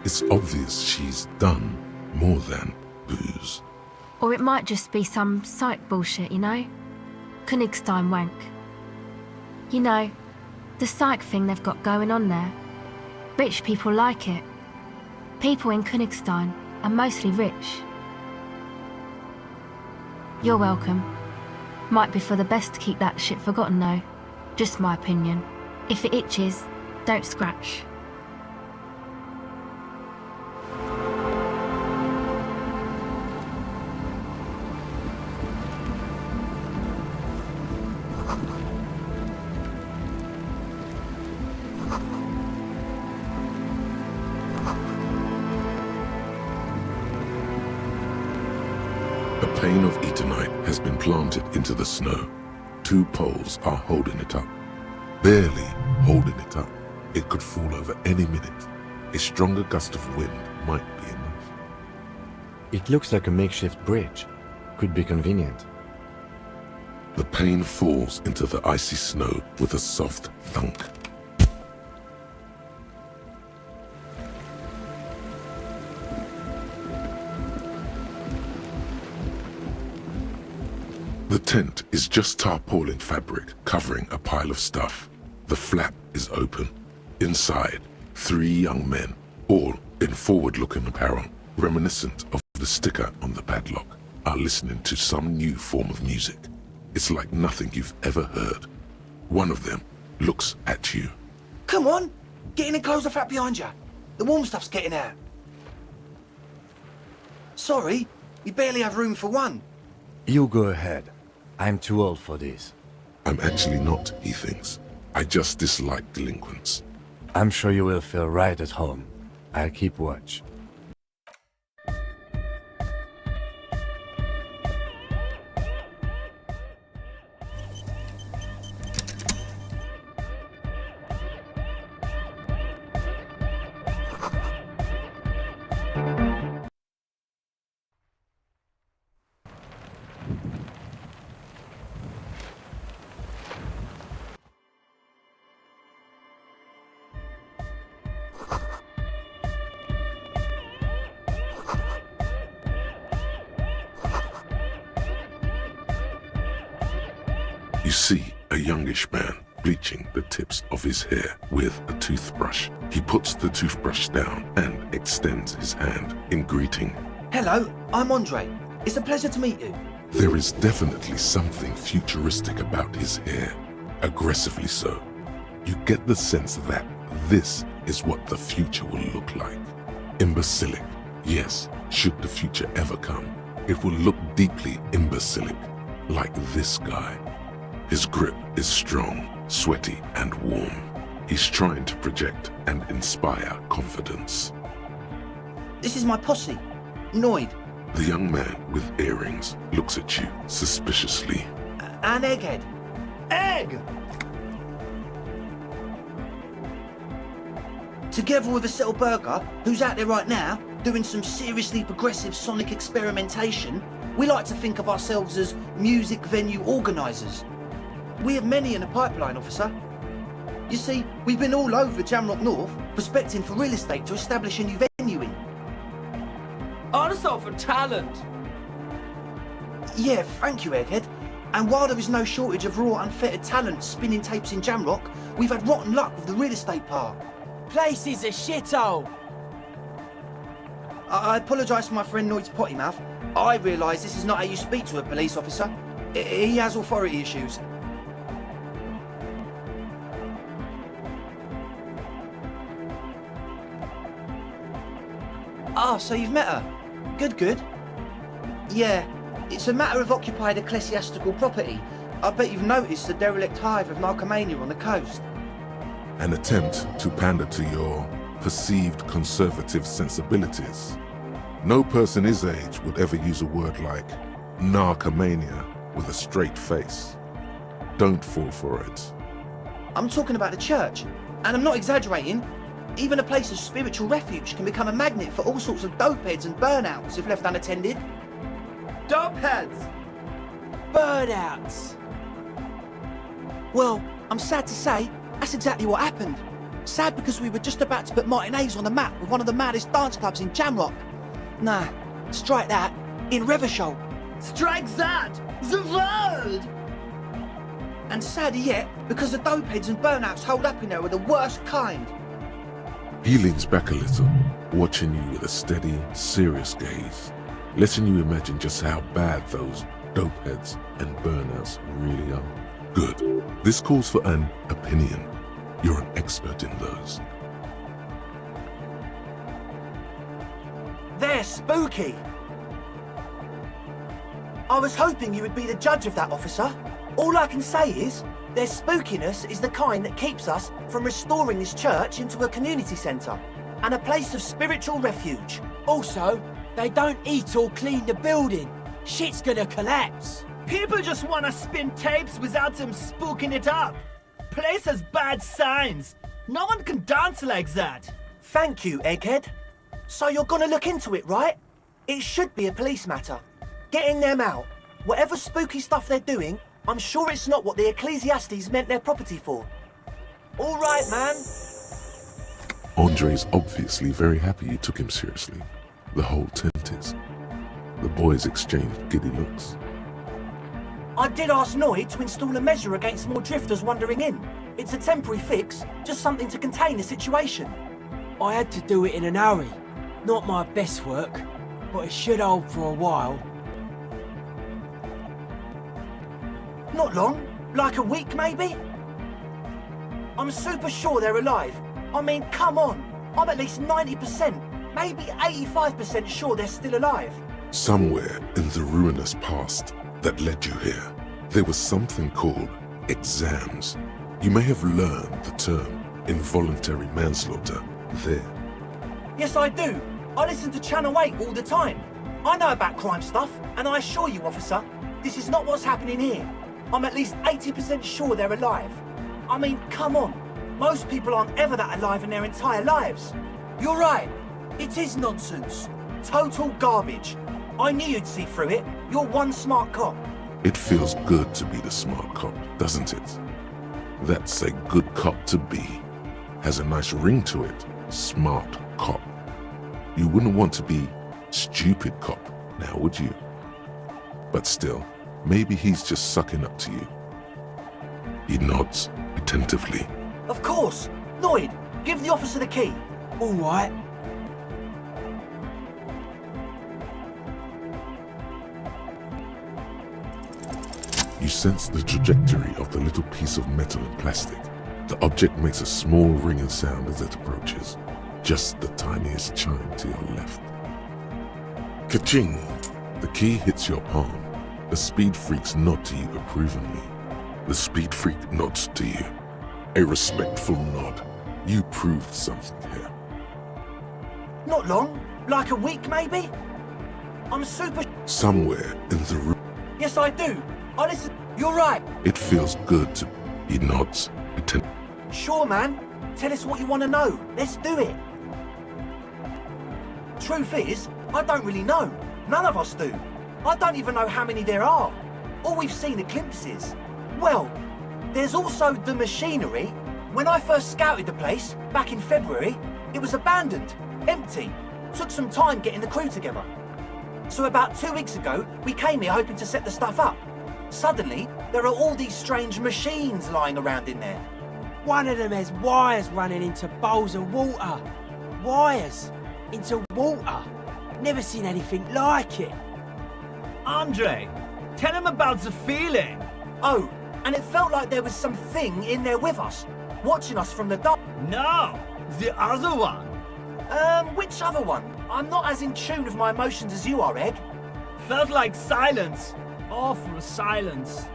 It's obvious she's done more than booze. Or it might just be some psych bullshit, you know? Königstein wank. You know, the psych thing they've got going on there. Rich people like it. People in Königstein are mostly rich. You're welcome. Might be for the best to keep that shit forgotten though. Just my opinion. If it itches, don't scratch. A pane of Eternite has been planted into the snow. 2 poles are holding it up. Barely holding it up. It could fall over any minute. A stronger gust of wind might be enough. It looks like a makeshift bridge. Could be convenient. The pane falls into the icy snow with a soft thunk. The tent is just tarpaulin fabric covering a pile of stuff. The flap is open. Inside, 3 young men, all in forward-looking apparel, reminiscent of the sticker on the padlock, are listening to some new form of music. It's like nothing you've ever heard. One of them looks at you. Come on, get in and close the flap behind you. The warm stuff's getting out. Sorry, we barely have room for one. You go ahead. I'm too old for this. I'm actually not, he thinks. I just dislike delinquents. I'm sure you will feel right at home. I'll keep watch. You see a youngish man bleaching the tips of his hair with a toothbrush. He puts the toothbrush down and extends his hand in greeting. Hello, I'm Andre. It's a pleasure to meet you. There is definitely something futuristic about his hair, aggressively so. You get the sense that this is what the future will look like. Imbecilic, yes, should the future ever come, it will look deeply imbecilic, like this guy. His grip is strong, sweaty, and warm. He's trying to project and inspire confidence. This is my posse, Noid. The young man with earrings looks at you suspiciously. And Egghead. Egg! Together with Acetylburger, Burger, who's out there right now, doing some seriously progressive sonic experimentation, we like to think of ourselves as music venue organisers. We have many in the pipeline, officer. You see, we've been all over Jamrock North, prospecting for real estate to establish a new venue in. Also for talent. Yeah, thank you, Egghead. And while there is no shortage of raw, unfettered talent spinning tapes in Jamrock, we've had rotten luck with the real estate part. Place is a shithole. I apologise for my friend Noid's potty mouth. I realise this is not how you speak to a police officer. He has authority issues. Ah, so you've met her. Good, good. Yeah, it's a matter of occupied ecclesiastical property. I bet you've noticed the derelict hive of Narcomania on the coast. An attempt to pander to your perceived conservative sensibilities. No person his age would ever use a word like narcomania with a straight face. Don't fall for it. I'm talking about the church, and I'm not exaggerating. Even a place of spiritual refuge can become a magnet for all sorts of dopeheads and burnouts if left unattended. Dopeheads! Burnouts! Well, I'm sad to say, that's exactly what happened. Sad because we were just about to put Martinez on the map with one of the maddest dance clubs in Jamrock. Nah, strike that, in Revachol. Strike that! The word! And sadder yet, because the dopeheads and burnouts hold up in there are the worst kind. He leans back a little, watching you with a steady, serious gaze, letting you imagine just how bad those dopeheads and burnouts really are. Good. This calls for an opinion. You're an expert in those. They're spooky. I was hoping you would be the judge of that, officer. All I can say is, their spookiness is the kind that keeps us from restoring this church into a community centre and a place of spiritual refuge. Also, they don't eat or clean the building. Shit's gonna collapse. People just wanna spin tapes without them spooking it up. Place has bad signs. No one can dance like that. Thank you, Egghead. So you're gonna look into it, right? It should be a police matter. Getting them out. Whatever spooky stuff they're doing, I'm sure it's not what the Ecclesiastes meant their property for. All right, man. Andre's obviously very happy you took him seriously. The whole tent is. The boys exchanged giddy looks. I did ask Noid to install a measure against more drifters wandering in. It's a temporary fix, just something to contain the situation. I had to do it in an hurry. Not my best work, but it should hold for a while. Not long, like a week maybe? I'm super sure they're alive. I mean, come on. I'm at least 90%, maybe 85% sure they're still alive. Somewhere in the ruinous past that led you here, there was something called exams. You may have learned the term involuntary manslaughter there. Yes, I do. I listen to Channel 8 all the time. I know about crime stuff, and I assure you, officer, this is not what's happening here. I'm at least 80% sure they're alive. I mean, come on. Most people aren't ever that alive in their entire lives. You're right. It is nonsense. Total garbage. I knew you'd see through it. You're one smart cop. It feels good to be the smart cop, doesn't it? That's a good cop to be. Has a nice ring to it. Smart cop. You wouldn't want to be stupid cop, now would you? But still, maybe he's just sucking up to you. He nods attentively. Of course. Noid, give the officer the key. All right. You sense the trajectory of the little piece of metal and plastic. The object makes a small ringing sound as it approaches. Just the tiniest chime to your left. Ka-ching! The key hits your palm. The speed freaks nod to you approvingly. The speed freak nods to you. A respectful nod. You proved something here. Not long. Like a week, maybe? I'm super... Somewhere in the room. Yes, I do. I listen... You're right. It feels good to... He nods. Sure, man. Tell us what you want to know. Let's do it. Truth is, I don't really know. None of us do. I don't even know how many there are. All we've seen are glimpses. Well, there's also the machinery. When I first scouted the place, back in February, it was abandoned, empty. Took some time getting the crew together. So about 2 weeks ago, we came here hoping to set the stuff up. Suddenly, there are all these strange machines lying around in there. One of them has wires running into bowls of water. Wires into water. Never seen anything like it. Andre, tell him about the feeling. Oh, and it felt like there was something in there with us, watching us from the dark. No, the other one. Which other one? I'm not as in tune with my emotions as you are, Egg. Felt like silence. Awful silence.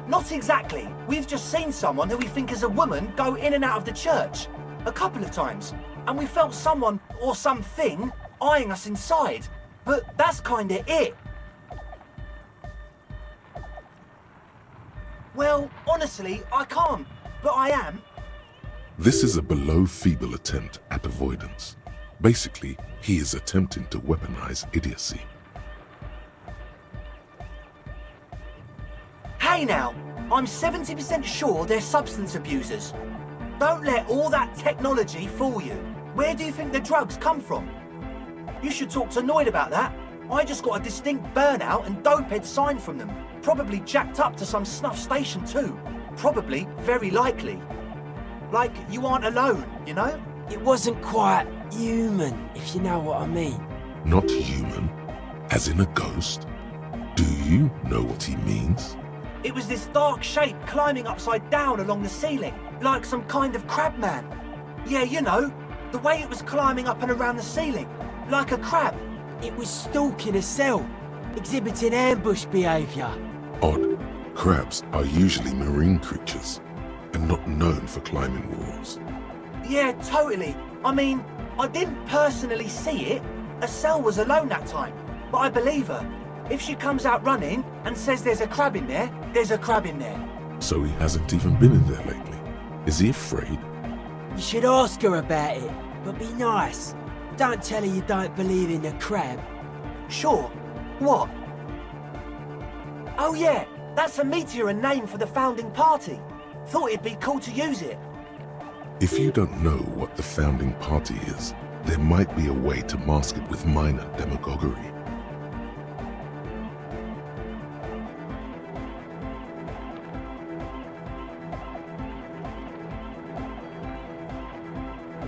Not exactly. We've just seen someone who we think is a woman go in and out of the church. A couple of times. And we felt someone, or something, eyeing us inside. But that's kinda it. Well, honestly, I can't. But I am. This is a below feeble attempt at avoidance. Basically, he is attempting to weaponize idiocy. Hey now, I'm 70% sure they're substance abusers. Don't let all that technology fool you. Where do you think the drugs come from? You should talk to Noid about that. I just got a distinct burnout and dopehead sign from them. Probably jacked up to some snuff station too. Probably, very likely. Like, you aren't alone, you know? It wasn't quite human, if you know what I mean. Not human? As in a ghost? Do you know what he means? It was this dark shape climbing upside down along the ceiling, like some kind of crab man. Yeah, you know, the way it was climbing up and around the ceiling, like a crab. It was stalking a cell, exhibiting ambush behavior. Odd. Crabs are usually marine creatures, and not known for climbing walls. Yeah, totally. I mean, I didn't personally see it. Estelle was alone that time, but I believe her. If she comes out running and says there's a crab in there, there's a crab in there. So he hasn't even been in there lately. Is he afraid? You should ask her about it, but be nice. Don't tell her you don't believe in the crab. Sure. What? Oh yeah, that's a meteor and name for the founding party. Thought it'd be cool to use it. If you don't know what the founding party is, there might be a way to mask it with minor demagoguery.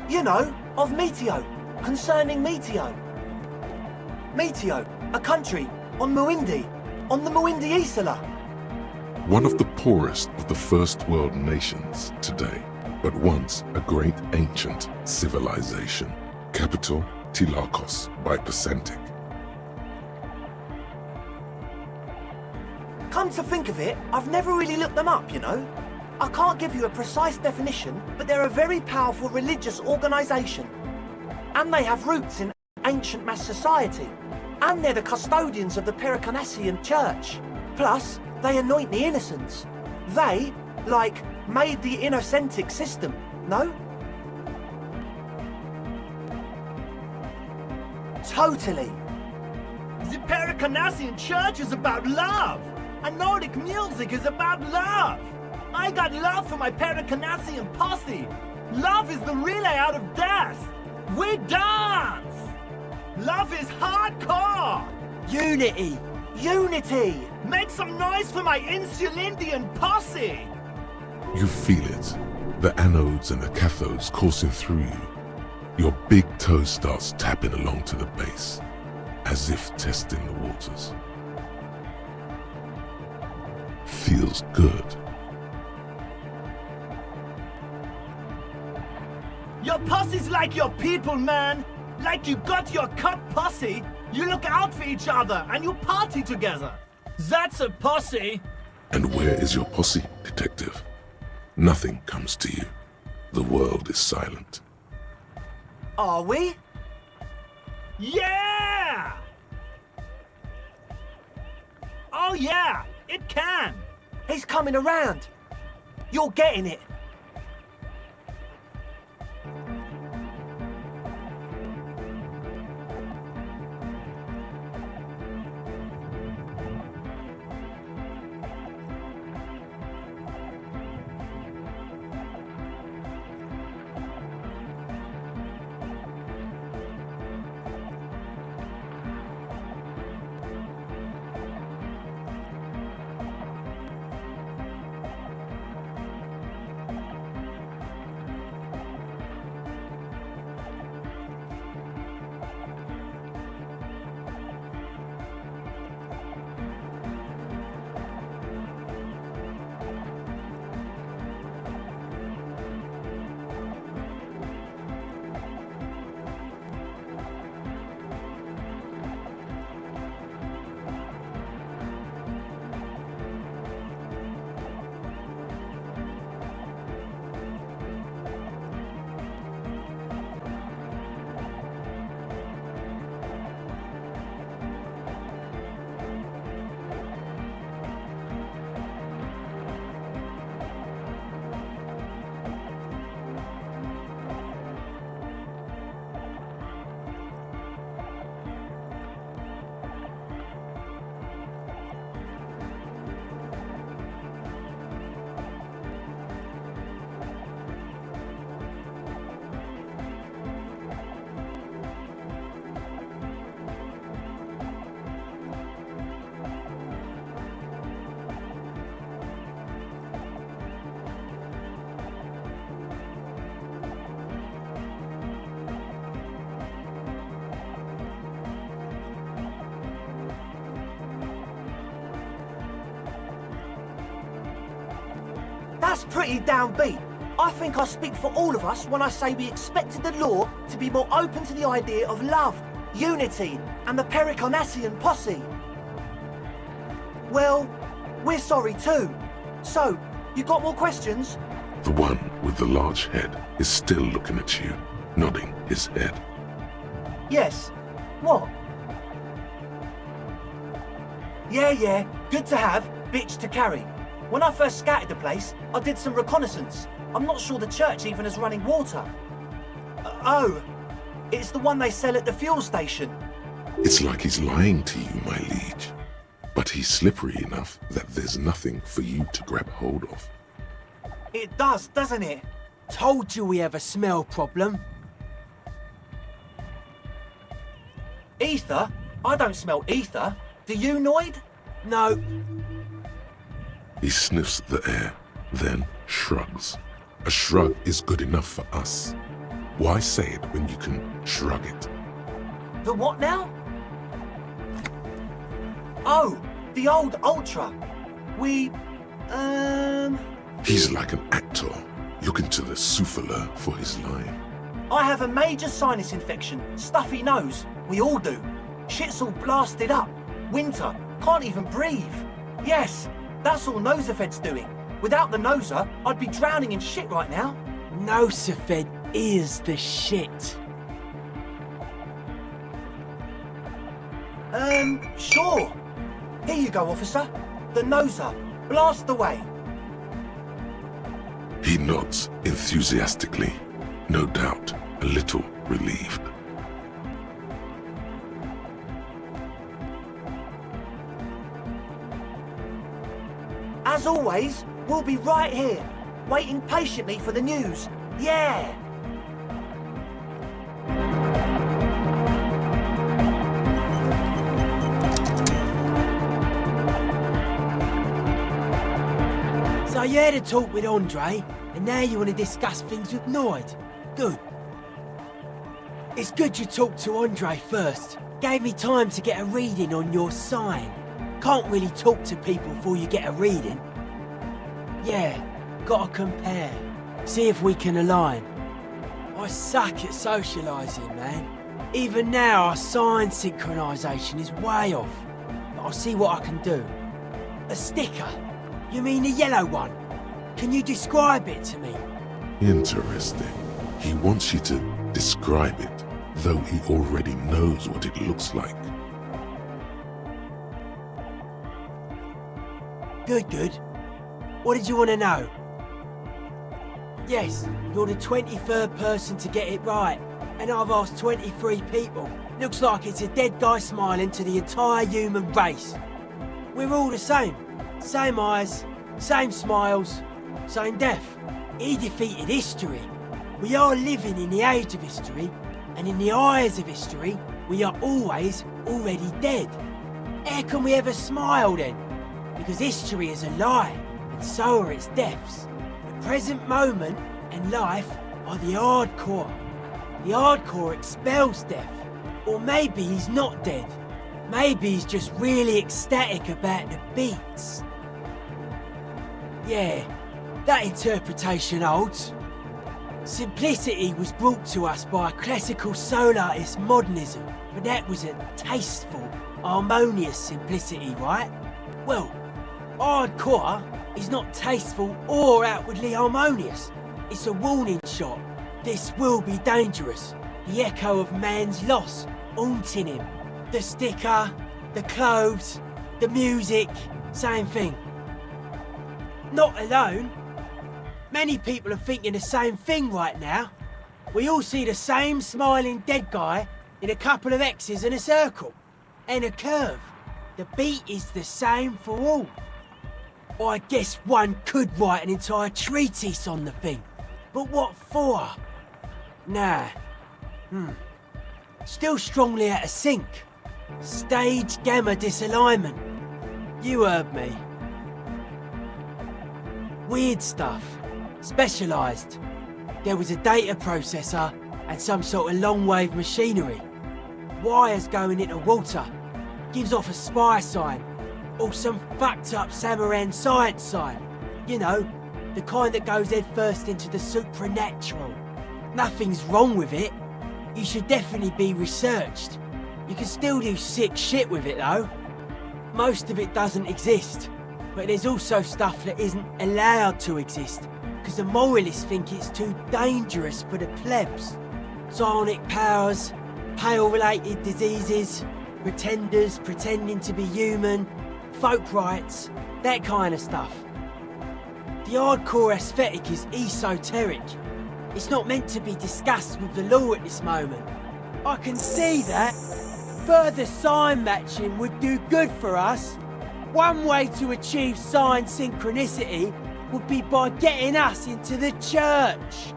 You know, of Meteo, concerning Meteo. Meteo, a country on Muindi, on the Muindi Isla. One of the poorest of the first world nations today, but once a great ancient civilization. Capital Tilakos by Percentic. Come to think of it, I've never really looked them up, you know. I can't give you a precise definition, but they're a very powerful religious organisation. And they have roots in ancient mass society. And they're the custodians of the Pericanassian Church. Plus, they anoint the innocents. They, like, made the Innocentic system, no? Totally. The Pericanassian Church is about love, and Nordic music is about love. I got love for my Pericanassian posse. Love is the relay out of death. We dance. Love is hardcore. Unity! Unity! Make some noise for my Insulindian posse. You feel it, the anodes and the cathodes coursing through you. Your big toe starts tapping along to the base, as if testing the waters. Feels good. Your posse's like your people, man. Like you got your cut posse. You look out for each other and you party together. That's a posse. And where is your posse, detective? Nothing comes to you. The world is silent. Are we? Yeah! Oh yeah, it can. He's coming around. You're getting it. That's pretty downbeat. I think I speak for all of us when I say we expected the law to be more open to the idea of love, unity, and the Pericanassian posse. Well, we're sorry too. So, you got more questions? The one with the large head is still looking at you, nodding his head. Yes. What? Yeah, good to have, bitch to carry. When I first scouted the place, I did some reconnaissance. I'm not sure the church even has running water. Oh, it's the one they sell at the fuel station. It's like he's lying to you, my liege. But he's slippery enough that there's nothing for you to grab hold of. It does, doesn't it? Told you we have a smell problem. Ether? I don't smell ether. Do you, Noid? No. He sniffs the air, then shrugs. A shrug is good enough for us. Why say it when you can shrug it? The what now? Oh, the old Ultra. He's like an actor, looking to the souffleur for his line. I have a major sinus infection, stuffy nose. We all do. Shit's all blasted up. Winter, can't even breathe. Yes, that's all Nosafed's doing. Without the Noser, I'd be drowning in shit right now. Nosafed is the shit. Sure. Here you go, officer. The Noser. Blast away. He nods enthusiastically, no doubt a little relieved. As always, we'll be right here, waiting patiently for the news. Yeah! So you had a talk with Andre, and now you want to discuss things with Noid. Good. It's good you talked to Andre first. Gave me time to get a reading on your sign. Can't really talk to people before you get a reading. Yeah, gotta compare. See if we can align. I suck at socialising, man. Even now, our sign synchronisation is way off. But I'll see what I can do. A sticker? You mean the yellow one? Can you describe it to me? Interesting. He wants you to describe it, though he already knows what it looks like. Good. What did you want to know? Yes, you're the 23rd person to get it right, and I've asked 23 people. Looks like it's a dead guy smiling to the entire human race. We're all the same. Same eyes, same smiles, same death. He defeated history. We are living in the age of history, and in the eyes of history, we are always already dead. How can we ever smile then? Because history is a lie, and so are its deaths. The present moment and life are the hardcore. The hardcore expels death. Or maybe he's not dead. Maybe he's just really ecstatic about the beats. Yeah, that interpretation holds. Simplicity was brought to us by a classical solarist modernism, but that was a tasteful, harmonious simplicity, right? Well, hardcore is not tasteful or outwardly harmonious. It's a warning shot. This will be dangerous. The echo of man's loss haunting him. The sticker, the clothes, the music, same thing. Not alone. Many people are thinking the same thing right now. We all see the same smiling dead guy in a couple of X's and a circle. And a curve. The beat is the same for all. I guess one could write an entire treatise on the thing. But what for? Nah. Still strongly out of sync. Stage gamma disalignment. You heard me. Weird stuff. Specialised. There was a data processor and some sort of long-wave machinery. Wires going into water. Gives off a spy sign. Or some fucked up Samaran science sign. You know, the kind that goes head first into the supernatural. Nothing's wrong with it. You should definitely be researched. You can still do sick shit with it though. Most of it doesn't exist. But there's also stuff that isn't allowed to exist. Because the moralists think it's too dangerous for the plebs. Psionic powers, pale-related diseases, pretenders pretending to be human, folk rights, that kind of stuff. The hardcore aesthetic is esoteric. It's not meant to be discussed with the law at this moment. I can see that. Further sign matching would do good for us. One way to achieve sign synchronicity would be by getting us into the church.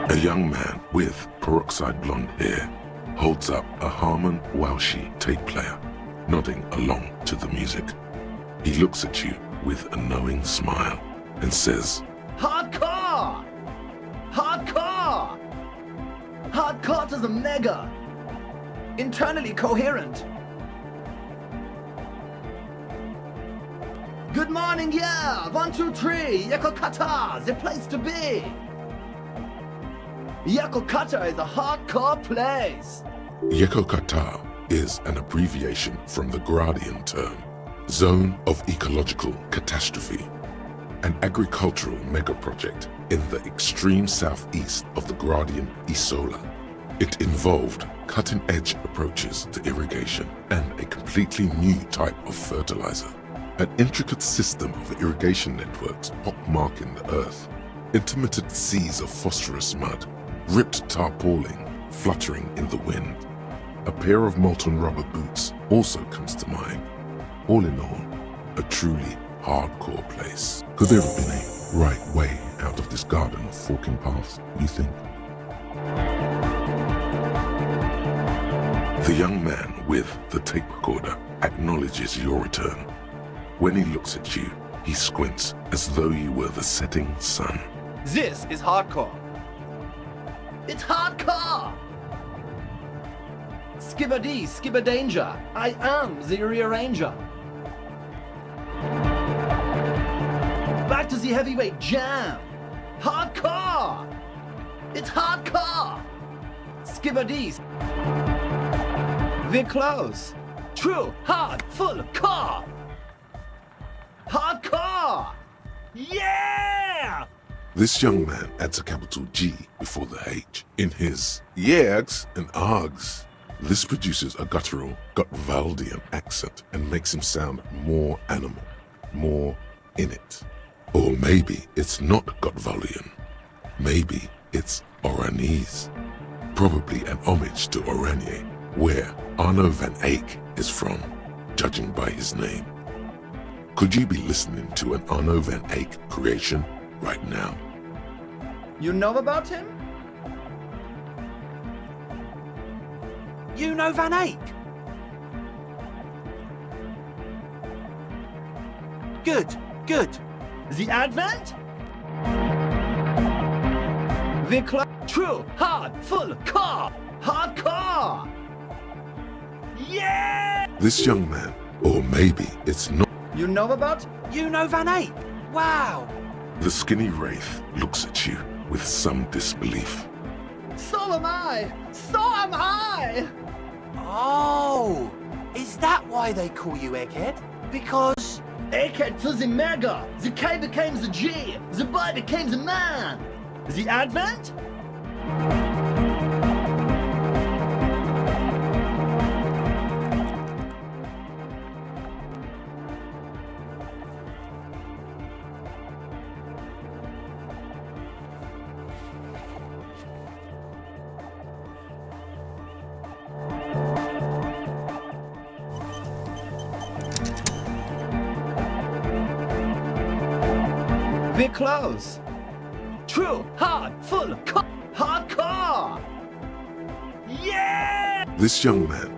A young man with peroxide blonde hair holds up a Harman Welshi tape player. nodding along to the music. He looks at you with a knowing smile and says, Hardcore! Hardcore! Hardcore to the mega! Internally coherent. Good morning, yeah! 1, 2, 3, Yakokata, the place to be! Yakokata is a hardcore place! Yakokata is an abbreviation from the Gradian term, Zone of Ecological Catastrophe, an agricultural megaproject in the extreme southeast of the Gradian Isola. It involved cutting-edge approaches to irrigation and a completely new type of fertilizer. An intricate system of irrigation networks pockmarking the earth, intermittent seas of phosphorus mud, ripped tarpaulin fluttering in the wind. A pair of molten rubber boots also comes to mind. All in all, a truly hardcore place. Could there have been a right way out of this garden of forking paths, you think? The young man with the tape recorder acknowledges your return. When he looks at you, he squints as though you were the setting sun. This is hardcore. It's hardcore! Skibber-dee, skibber-danger. I am the rearranger. Back to the heavyweight jam. Hardcore! It's hardcore! Skibber-dee. We're close. True, hard, full, core! Hardcore! Yeah! This young man adds a capital G before the H in his yegs and args. This produces a guttural Gotwaldian accent and makes him sound more animal, more in it. Or maybe it's not Gotwaldian. Maybe it's Oranese. Probably an homage to Oranje, where Arno van Eyck is from, judging by his name. Could you be listening to an Arno van Eyck creation right now? You know about him? You know Van Eyck? Good, good. The Advent? True, hard, full, core, hardcore! Yeah! This young man, or maybe it's not. You know about? You know Van Eyck? Wow! The skinny wraith looks at you with some disbelief. So am I! So am I! Oh! Is that why they call you Egghead? Because... Egghead to the mega! The K became the G! The boy became the man! The Advent? We're close. True, hard, full, hardcore! Yeah! This young man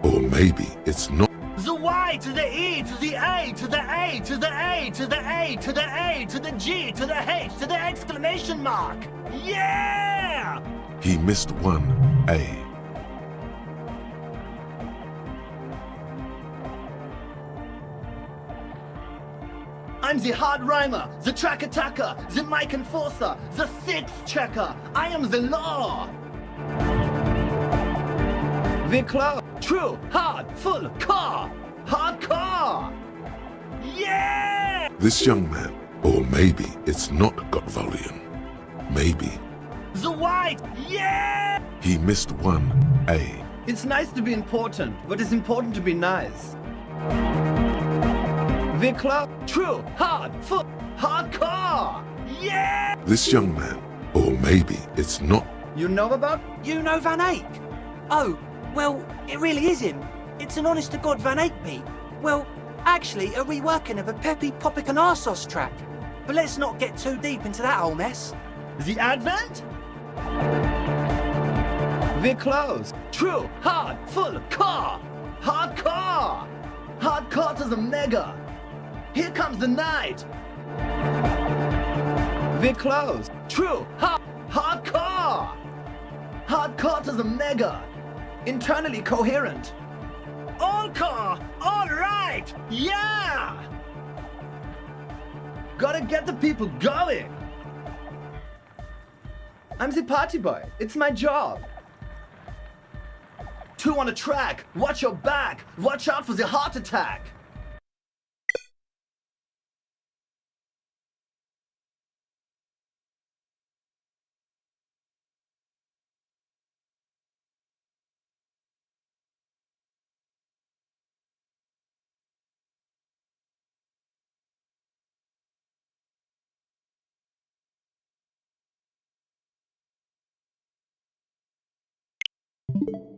or maybe it's not. The Y to the E to the A to the A to the A to the A to the A to the G to the H to the exclamation mark! Yeah! He missed one A. I'm the hard rhymer, the track attacker, the mic enforcer, the sixth checker. I am the law. We're close. True, hard, full, core, hardcore. Yeah! This young man, or maybe it's not Gotwaldian. Maybe. The white, yeah! He missed one A. It's nice to be important, but it's important to be nice. We're close. True, hard, full, hardcore. Yeah! This young man, or maybe it's not. You know about? You know Van Eyck? Oh, well, it really is him. It's an honest-to-God Van Eyck beat. Well, actually, a reworking of a Peppy Popic and Arsos track. But let's not get too deep into that whole mess. The Advent? We're close. True, hard, full, core, hardcore. Hardcore to the mega. Here comes the night. We're close. True. Hardcore. Hardcore to the mega. Internally coherent. All core. All right. Yeah. Gotta get the people going. I'm the party boy. It's my job. 2 on a track. Watch your back. Watch out for the heart attack. You